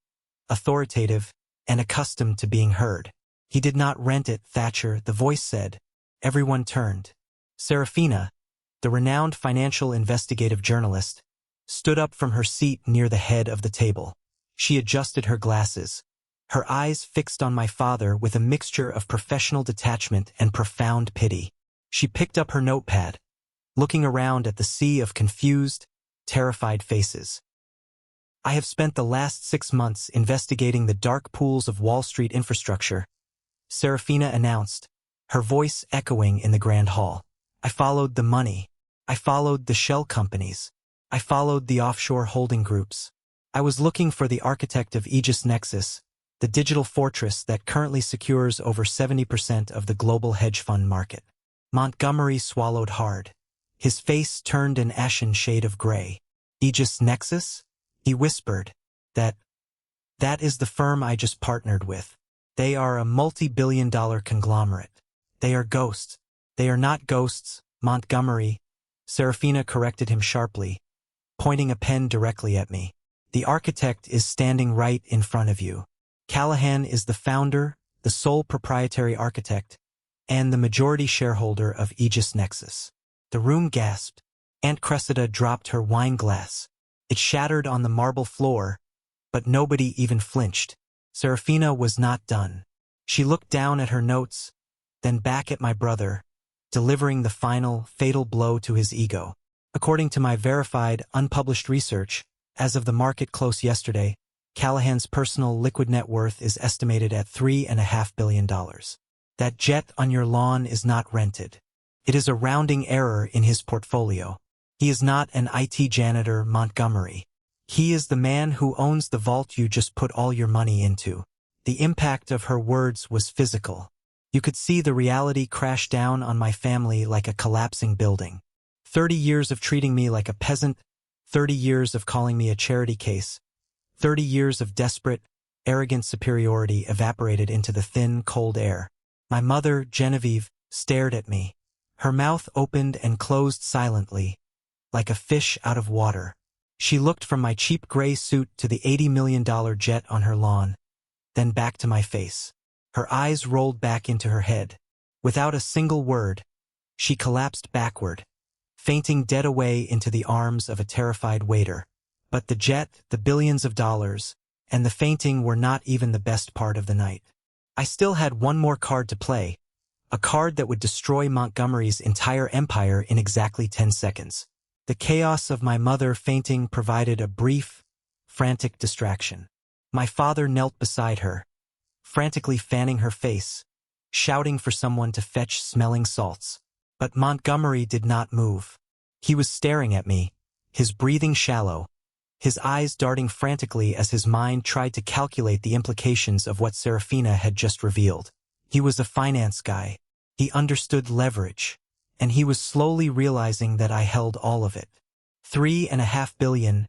authoritative, and accustomed to being heard. "He did not rent it, Thatcher," the voice said. Everyone turned. Serafina, the renowned financial investigative journalist, stood up from her seat near the head of the table. She adjusted her glasses, her eyes fixed on my father with a mixture of professional detachment and profound pity. She picked up her notepad, looking around at the sea of confused, terrified faces. "I have spent the last 6 months investigating the dark pools of Wall Street infrastructure," Serafina announced, her voice echoing in the grand hall. "I followed the money. I followed the shell companies. I followed the offshore holding groups. I was looking for the architect of Aegis Nexus, the digital fortress that currently secures over 70% of the global hedge fund market." Montgomery swallowed hard. His face turned an ashen shade of gray. "Aegis Nexus?" he whispered. That is the firm I just partnered with. They are a multi-billion-dollar conglomerate. They are ghosts." "They are not ghosts, Montgomery," Serafina corrected him sharply, pointing a pen directly at me. The architect is standing right in front of you. Callahan is the founder, the sole proprietary architect, and the majority shareholder of Aegis Nexus. The room gasped. Aunt Cressida dropped her wine glass. It shattered on the marble floor, but nobody even flinched. Serafina was not done. She looked down at her notes, then back at my brother, delivering the final, fatal blow to his ego. According to my verified, unpublished research, as of the market close yesterday, Callahan's personal liquid net worth is estimated at $3.5 billion. That jet on your lawn is not rented. It is a rounding error in his portfolio. He is not an IT janitor, Montgomery. He is the man who owns the vault you just put all your money into. The impact of her words was physical. You could see the reality crash down on my family like a collapsing building. 30 years of treating me like a peasant, 30 years of calling me a charity case, 30 years of desperate, arrogant superiority evaporated into the thin, cold air. My mother, Genevieve, stared at me. Her mouth opened and closed silently, like a fish out of water. She looked from my cheap gray suit to the $80 million jet on her lawn, then back to my face. Her eyes rolled back into her head. Without a single word, she collapsed backward, fainting dead away into the arms of a terrified waiter. But the jet, the billions of dollars, and the fainting were not even the best part of the night. I still had one more card to play, a card that would destroy Montgomery's entire empire in exactly 10 seconds. The chaos of my mother fainting provided a brief, frantic distraction. My father knelt beside her, frantically fanning her face, shouting for someone to fetch smelling salts. But Montgomery did not move. He was staring at me, his breathing shallow, his eyes darting frantically as his mind tried to calculate the implications of what Serafina had just revealed. He was a finance guy. He understood leverage, and he was slowly realizing that I held all of it. $3.5 billion,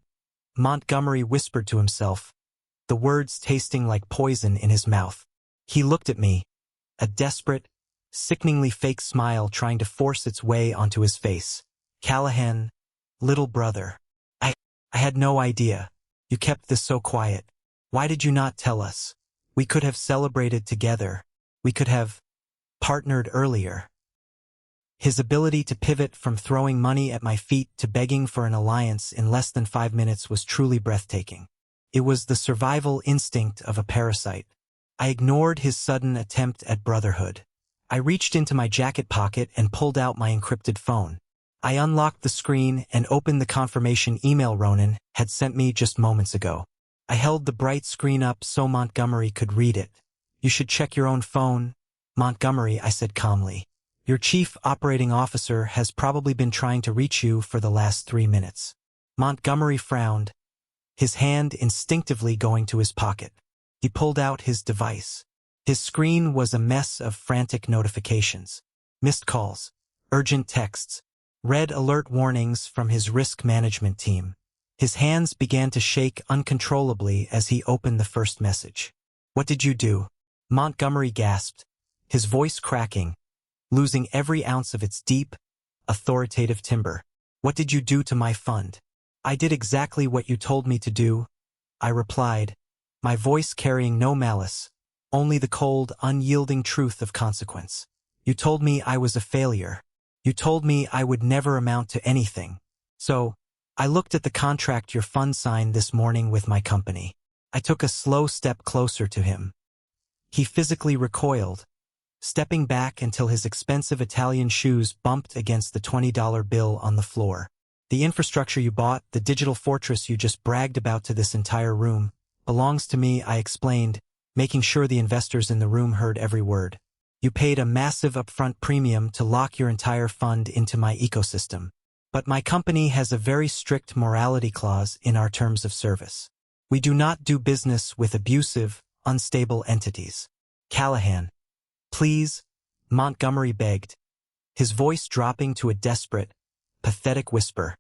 Montgomery whispered to himself, the words tasting like poison in his mouth. He looked at me, a desperate, sickeningly fake smile trying to force its way onto his face. Callahan, little brother. I had no idea. You kept this so quiet. Why did you not tell us? We could have celebrated together. We could have partnered earlier. His ability to pivot from throwing money at my feet to begging for an alliance in less than 5 minutes was truly breathtaking. It was the survival instinct of a parasite. I ignored his sudden attempt at brotherhood. I reached into my jacket pocket and pulled out my encrypted phone. I unlocked the screen and opened the confirmation email Ronan had sent me just moments ago. I held the bright screen up so Montgomery could read it. You should check your own phone. Montgomery, I said calmly. Your chief operating officer has probably been trying to reach you for the last 3 minutes. Montgomery frowned, his hand instinctively going to his pocket. He pulled out his device. His screen was a mess of frantic notifications. Missed calls, urgent texts, red alert warnings from his risk management team. His hands began to shake uncontrollably as he opened the first message. What did you do? Montgomery gasped, his voice cracking, losing every ounce of its deep, authoritative timbre. What did you do to my fund? I did exactly what you told me to do, I replied, my voice carrying no malice, only the cold, unyielding truth of consequence. You told me I was a failure. You told me I would never amount to anything. So, I looked at the contract your fund signed this morning with my company. I took a slow step closer to him. He physically recoiled, stepping back until his expensive Italian shoes bumped against the $20 bill on the floor. The infrastructure you bought, the digital fortress you just bragged about to this entire room, belongs to me, I explained, making sure the investors in the room heard every word. You paid a massive upfront premium to lock your entire fund into my ecosystem. But my company has a very strict morality clause in our terms of service. We do not do business with abusive, unstable entities. Callahan, please, Montgomery begged, his voice dropping to a desperate, pathetic whisper.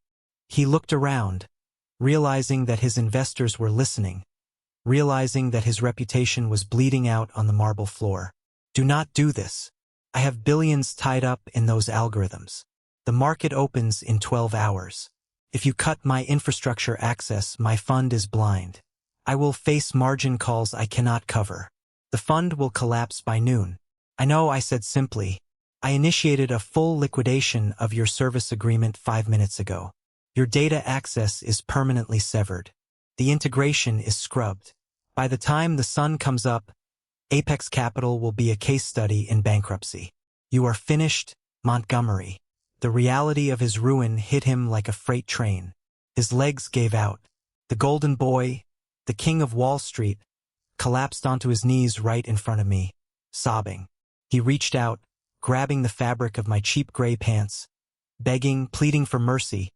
He looked around, realizing that his investors were listening, realizing that his reputation was bleeding out on the marble floor. Do not do this. I have billions tied up in those algorithms. The market opens in 12 hours. If you cut my infrastructure access, my fund is blind. I will face margin calls I cannot cover. The fund will collapse by noon. I know, I said simply. I initiated a full liquidation of your service agreement 5 minutes ago. Your data access is permanently severed. The integration is scrubbed. By the time the sun comes up, Apex Capital will be a case study in bankruptcy. You are finished, Montgomery. The reality of his ruin hit him like a freight train. His legs gave out. The golden boy, the king of Wall Street, collapsed onto his knees right in front of me, sobbing. He reached out, grabbing the fabric of my cheap gray pants, begging, pleading for mercy,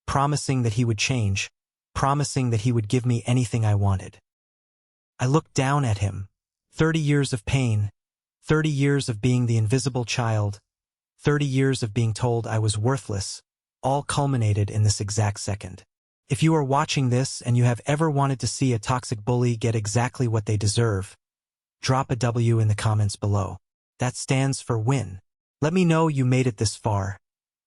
promising that he would change, promising that he would give me anything I wanted. I looked down at him. 30 years of pain, 30 years of being the invisible child, 30 years of being told I was worthless, all culminated in this exact second. If you are watching this and you have ever wanted to see a toxic bully get exactly what they deserve, drop a W in the comments below. That stands for win. Let me know you made it this far,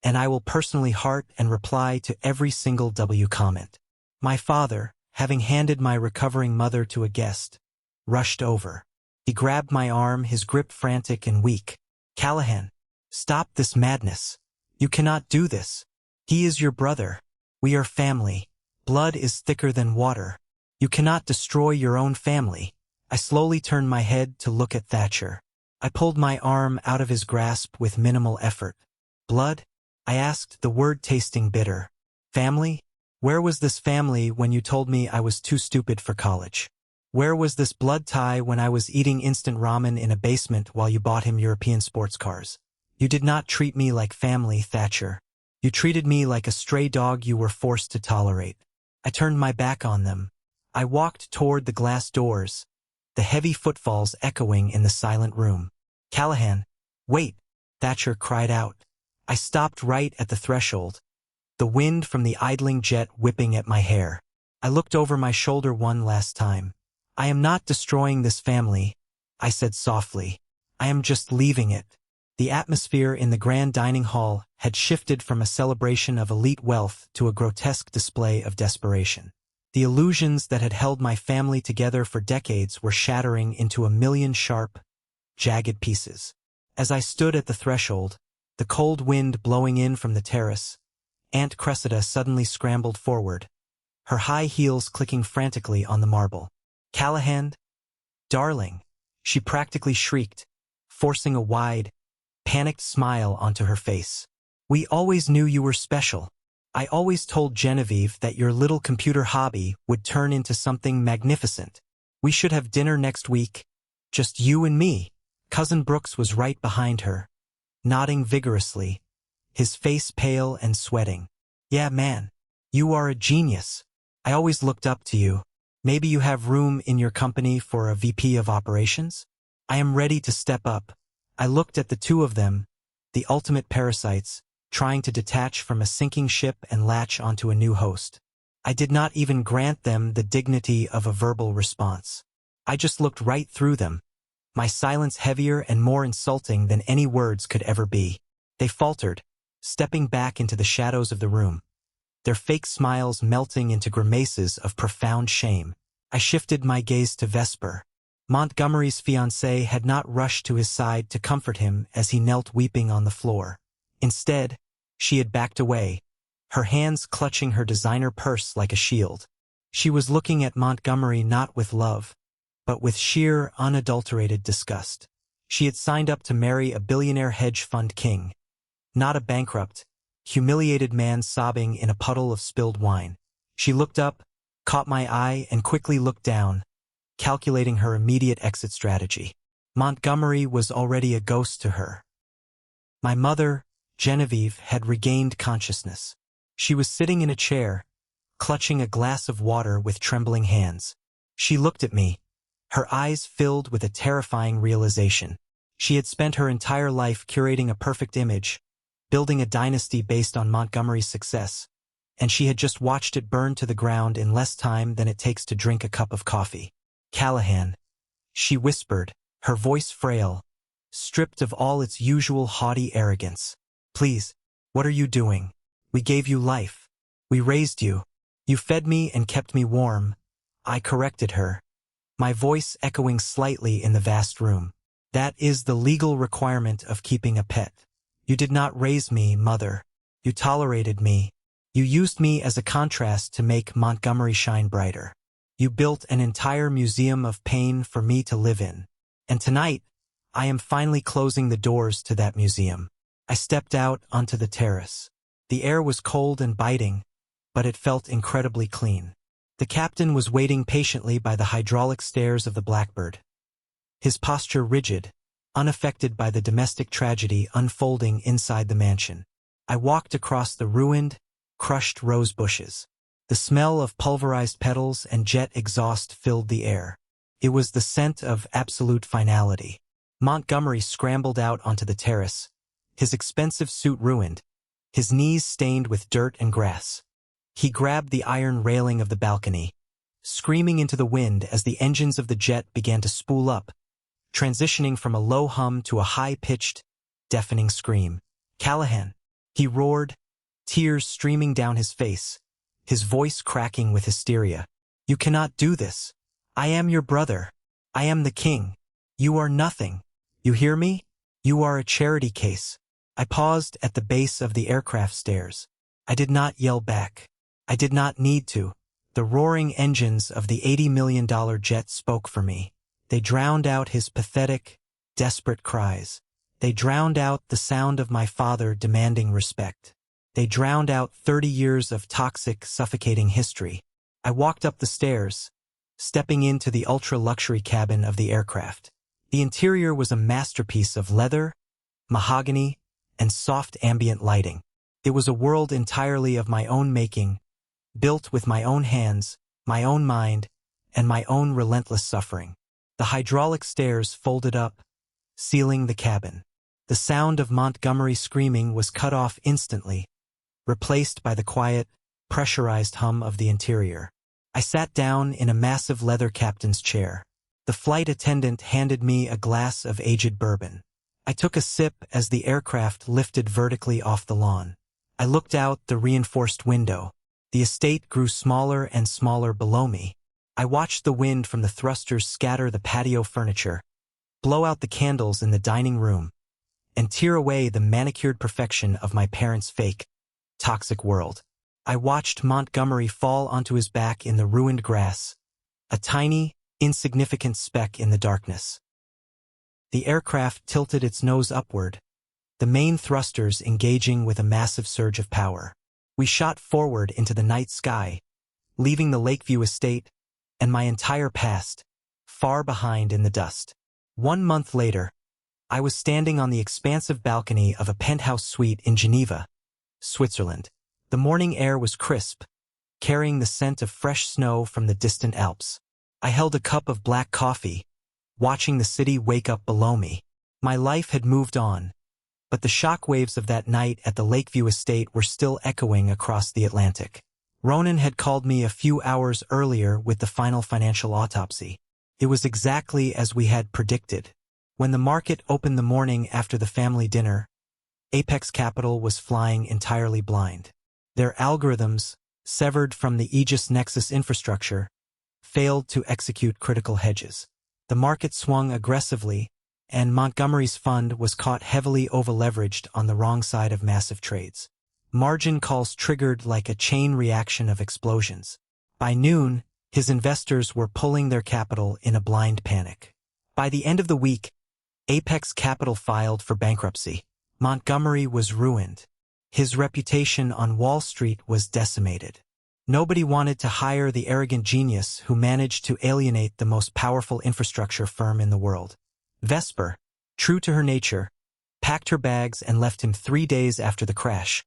and I will personally heart and reply to every single W comment. My father, having handed my recovering mother to a guest, rushed over. He grabbed my arm, his grip frantic and weak. Callahan, stop this madness. You cannot do this. He is your brother. We are family. Blood is thicker than water. You cannot destroy your own family. I slowly turned my head to look at Thatcher. I pulled my arm out of his grasp with minimal effort. Blood? I asked, the word tasting bitter. Family? Where was this family when you told me I was too stupid for college? Where was this blood tie when I was eating instant ramen in a basement while you bought him European sports cars? You did not treat me like family, Thatcher. You treated me like a stray dog you were forced to tolerate. I turned my back on them. I walked toward the glass doors, the heavy footfalls echoing in the silent room. Callahan, wait, Thatcher cried out. I stopped right at the threshold, the wind from the idling jet whipping at my hair. I looked over my shoulder one last time. I am not destroying this family, I said softly. I am just leaving it. The atmosphere in the grand dining hall had shifted from a celebration of elite wealth to a grotesque display of desperation. The illusions that had held my family together for decades were shattering into a million sharp, jagged pieces. As I stood at the threshold, the cold wind blowing in from the terrace, Aunt Cressida suddenly scrambled forward, her high heels clicking frantically on the marble. Callahan, darling, she practically shrieked, forcing a wide, panicked smile onto her face. We always knew you were special. I always told Genevieve that your little computer hobby would turn into something magnificent. We should have dinner next week, just you and me. Cousin Brooks was right behind her, nodding vigorously, his face pale and sweating. Yeah, man, you are a genius. I always looked up to you. Maybe you have room in your company for a VP of operations? I am ready to step up. I looked at the two of them, the ultimate parasites, trying to detach from a sinking ship and latch onto a new host. I did not even grant them the dignity of a verbal response. I just looked right through them, my silence heavier and more insulting than any words could ever be. They faltered, stepping back into the shadows of the room, their fake smiles melting into grimaces of profound shame. I shifted my gaze to Vesper. Montgomery's fiancée had not rushed to his side to comfort him as he knelt weeping on the floor. Instead, she had backed away, her hands clutching her designer purse like a shield. She was looking at Montgomery not with love, but with sheer, unadulterated disgust. She had signed up to marry a billionaire hedge fund king, not a bankrupt, humiliated man sobbing in a puddle of spilled wine. She looked up, caught my eye, and quickly looked down, calculating her immediate exit strategy. Montgomery was already a ghost to her. My mother, Genevieve, had regained consciousness. She was sitting in a chair, clutching a glass of water with trembling hands. She looked at me, her eyes filled with a terrifying realization. She had spent her entire life curating a perfect image, building a dynasty based on Montgomery's success, and she had just watched it burn to the ground in less time than it takes to drink a cup of coffee. Callahan, she whispered, her voice frail, stripped of all its usual haughty arrogance. Please, what are you doing? We gave you life. We raised you. You fed me and kept me warm. I corrected her, my voice echoing slightly in the vast room. That is the legal requirement of keeping a pet. You did not raise me, Mother. You tolerated me. You used me as a contrast to make Montgomery shine brighter. You built an entire museum of pain for me to live in. And tonight, I am finally closing the doors to that museum. I stepped out onto the terrace. The air was cold and biting, but it felt incredibly clean. The captain was waiting patiently by the hydraulic stairs of the Blackbird, his posture rigid, unaffected by the domestic tragedy unfolding inside the mansion. I walked across the ruined, crushed rose bushes. The smell of pulverized petals and jet exhaust filled the air. It was the scent of absolute finality. Montgomery scrambled out onto the terrace, his expensive suit ruined, his knees stained with dirt and grass. He grabbed the iron railing of the balcony, screaming into the wind as the engines of the jet began to spool up, transitioning from a low hum to a high-pitched, deafening scream. "Callahan!" he roared, tears streaming down his face, his voice cracking with hysteria. "You cannot do this. I am your brother. I am the king. You are nothing. You hear me? You are a charity case." I paused at the base of the aircraft stairs. I did not yell back. I did not need to. The roaring engines of the $80 million jet spoke for me. They drowned out his pathetic, desperate cries. They drowned out the sound of my father demanding respect. They drowned out 30 years of toxic, suffocating history. I walked up the stairs, stepping into the ultra-luxury cabin of the aircraft. The interior was a masterpiece of leather, mahogany, and soft ambient lighting. It was a world entirely of my own making, built with my own hands, my own mind, and my own relentless suffering. The hydraulic stairs folded up, sealing the cabin. The sound of Montgomery screaming was cut off instantly, replaced by the quiet, pressurized hum of the interior. I sat down in a massive leather captain's chair. The flight attendant handed me a glass of aged bourbon. I took a sip as the aircraft lifted vertically off the lawn. I looked out the reinforced window. The estate grew smaller and smaller below me. I watched the wind from the thrusters scatter the patio furniture, blow out the candles in the dining room, and tear away the manicured perfection of my parents' fake, toxic world. I watched Montgomery fall onto his back in the ruined grass, a tiny, insignificant speck in the darkness. The aircraft tilted its nose upward, the main thrusters engaging with a massive surge of power. We shot forward into the night sky, leaving the Lakeview estate and my entire past far behind in the dust. 1 month later, I was standing on the expansive balcony of a penthouse suite in Geneva, Switzerland. The morning air was crisp, carrying the scent of fresh snow from the distant Alps. I held a cup of black coffee, watching the city wake up below me. My life had moved on, but the shockwaves of that night at the Lakeview estate were still echoing across the Atlantic. Ronan had called me a few hours earlier with the final financial autopsy. It was exactly as we had predicted. When the market opened the morning after the family dinner, Apex Capital was flying entirely blind. Their algorithms, severed from the Aegis Nexus infrastructure, failed to execute critical hedges. The market swung aggressively, and Montgomery's fund was caught heavily over-leveraged on the wrong side of massive trades. Margin calls triggered like a chain reaction of explosions. By noon, his investors were pulling their capital in a blind panic. By the end of the week, Apex Capital filed for bankruptcy. Montgomery was ruined. His reputation on Wall Street was decimated. Nobody wanted to hire the arrogant genius who managed to alienate the most powerful infrastructure firm in the world. Vesper, true to her nature, packed her bags and left him 3 days after the crash,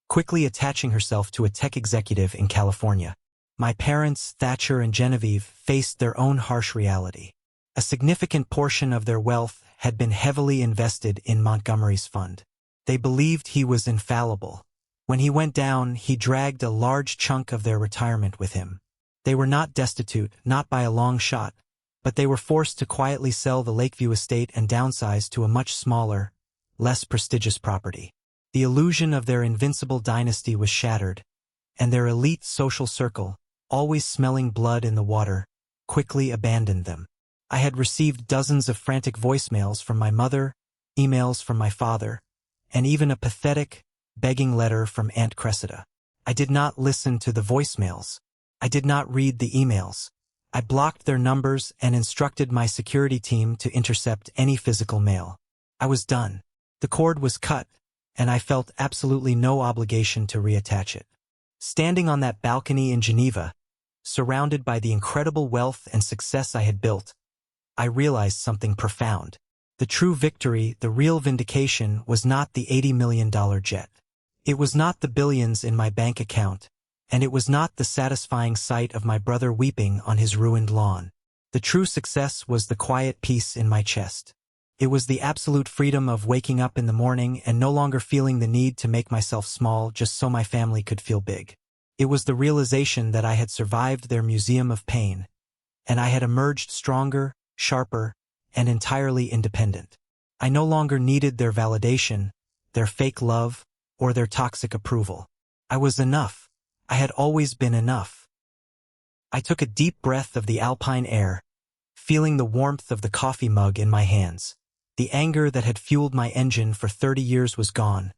quickly attaching herself to a tech executive in California. My parents, Thatcher and Genevieve, faced their own harsh reality. A significant portion of their wealth had been heavily invested in Montgomery's fund. They believed he was infallible. When he went down, he dragged a large chunk of their retirement with him. They were not destitute, not by a long shot, but they were forced to quietly sell the Lakeview estate and downsize to a much smaller, less prestigious property. The illusion of their invincible dynasty was shattered, and their elite social circle, always smelling blood in the water, quickly abandoned them. I had received dozens of frantic voicemails from my mother, emails from my father, and even a pathetic, begging letter from Aunt Cressida. I did not listen to the voicemails. I did not read the emails. I blocked their numbers and instructed my security team to intercept any physical mail. I was done. The cord was cut, and I felt absolutely no obligation to reattach it. Standing on that balcony in Geneva, surrounded by the incredible wealth and success I had built, I realized something profound. The true victory, the real vindication, was not the $80 million jet. It was not the billions in my bank account, and it was not the satisfying sight of my brother weeping on his ruined lawn. The true success was the quiet peace in my chest. It was the absolute freedom of waking up in the morning and no longer feeling the need to make myself small just so my family could feel big. It was the realization that I had survived their museum of pain, and I had emerged stronger, sharper, and entirely independent. I no longer needed their validation, their fake love, or their toxic approval. I was enough. I had always been enough. I took a deep breath of the alpine air, feeling the warmth of the coffee mug in my hands. The anger that had fueled my engine for 30 years was gone,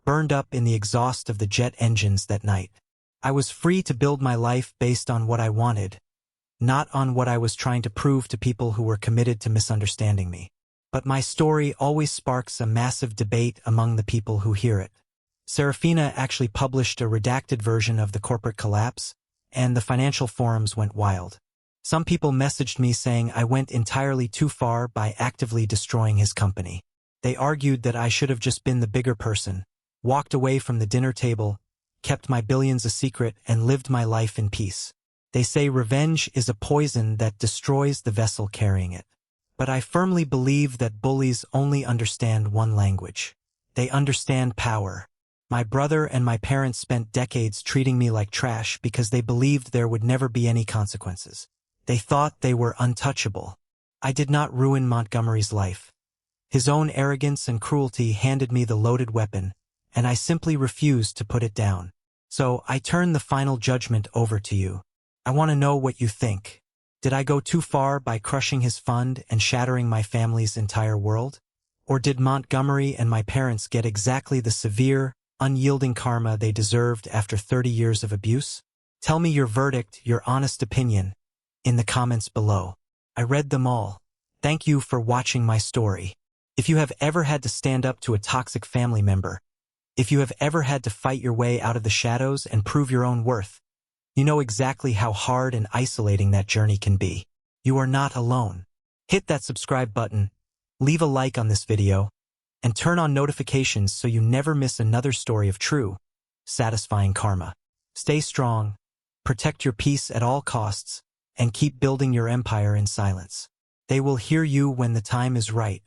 burned up in the exhaust of the jet engines that night. I was free to build my life based on what I wanted, not on what I was trying to prove to people who were committed to misunderstanding me. But my story always sparks a massive debate among the people who hear it. Serafina actually published a redacted version of the corporate collapse, and the financial forums went wild. Some people messaged me saying I went entirely too far by actively destroying his company. They argued that I should have just been the bigger person, walked away from the dinner table, kept my billions a secret, and lived my life in peace. They say revenge is a poison that destroys the vessel carrying it. But I firmly believe that bullies only understand one language. They understand power. My brother and my parents spent decades treating me like trash because they believed there would never be any consequences. They thought they were untouchable. I did not ruin Montgomery's life. His own arrogance and cruelty handed me the loaded weapon, and I simply refused to put it down. So I turn the final judgment over to you. I want to know what you think. Did I go too far by crushing his fund and shattering my family's entire world? Or did Montgomery and my parents get exactly the severe, unyielding karma they deserved after 30 years of abuse? Tell me your verdict, your honest opinion, in the comments below. I read them all. Thank you for watching my story. If you have ever had to stand up to a toxic family member, if you have ever had to fight your way out of the shadows and prove your own worth, you know exactly how hard and isolating that journey can be. You are not alone. Hit that subscribe button, leave a like on this video, and turn on notifications so you never miss another story of true, satisfying karma. Stay strong, protect your peace at all costs, and keep building your empire in silence. They will hear you when the time is right.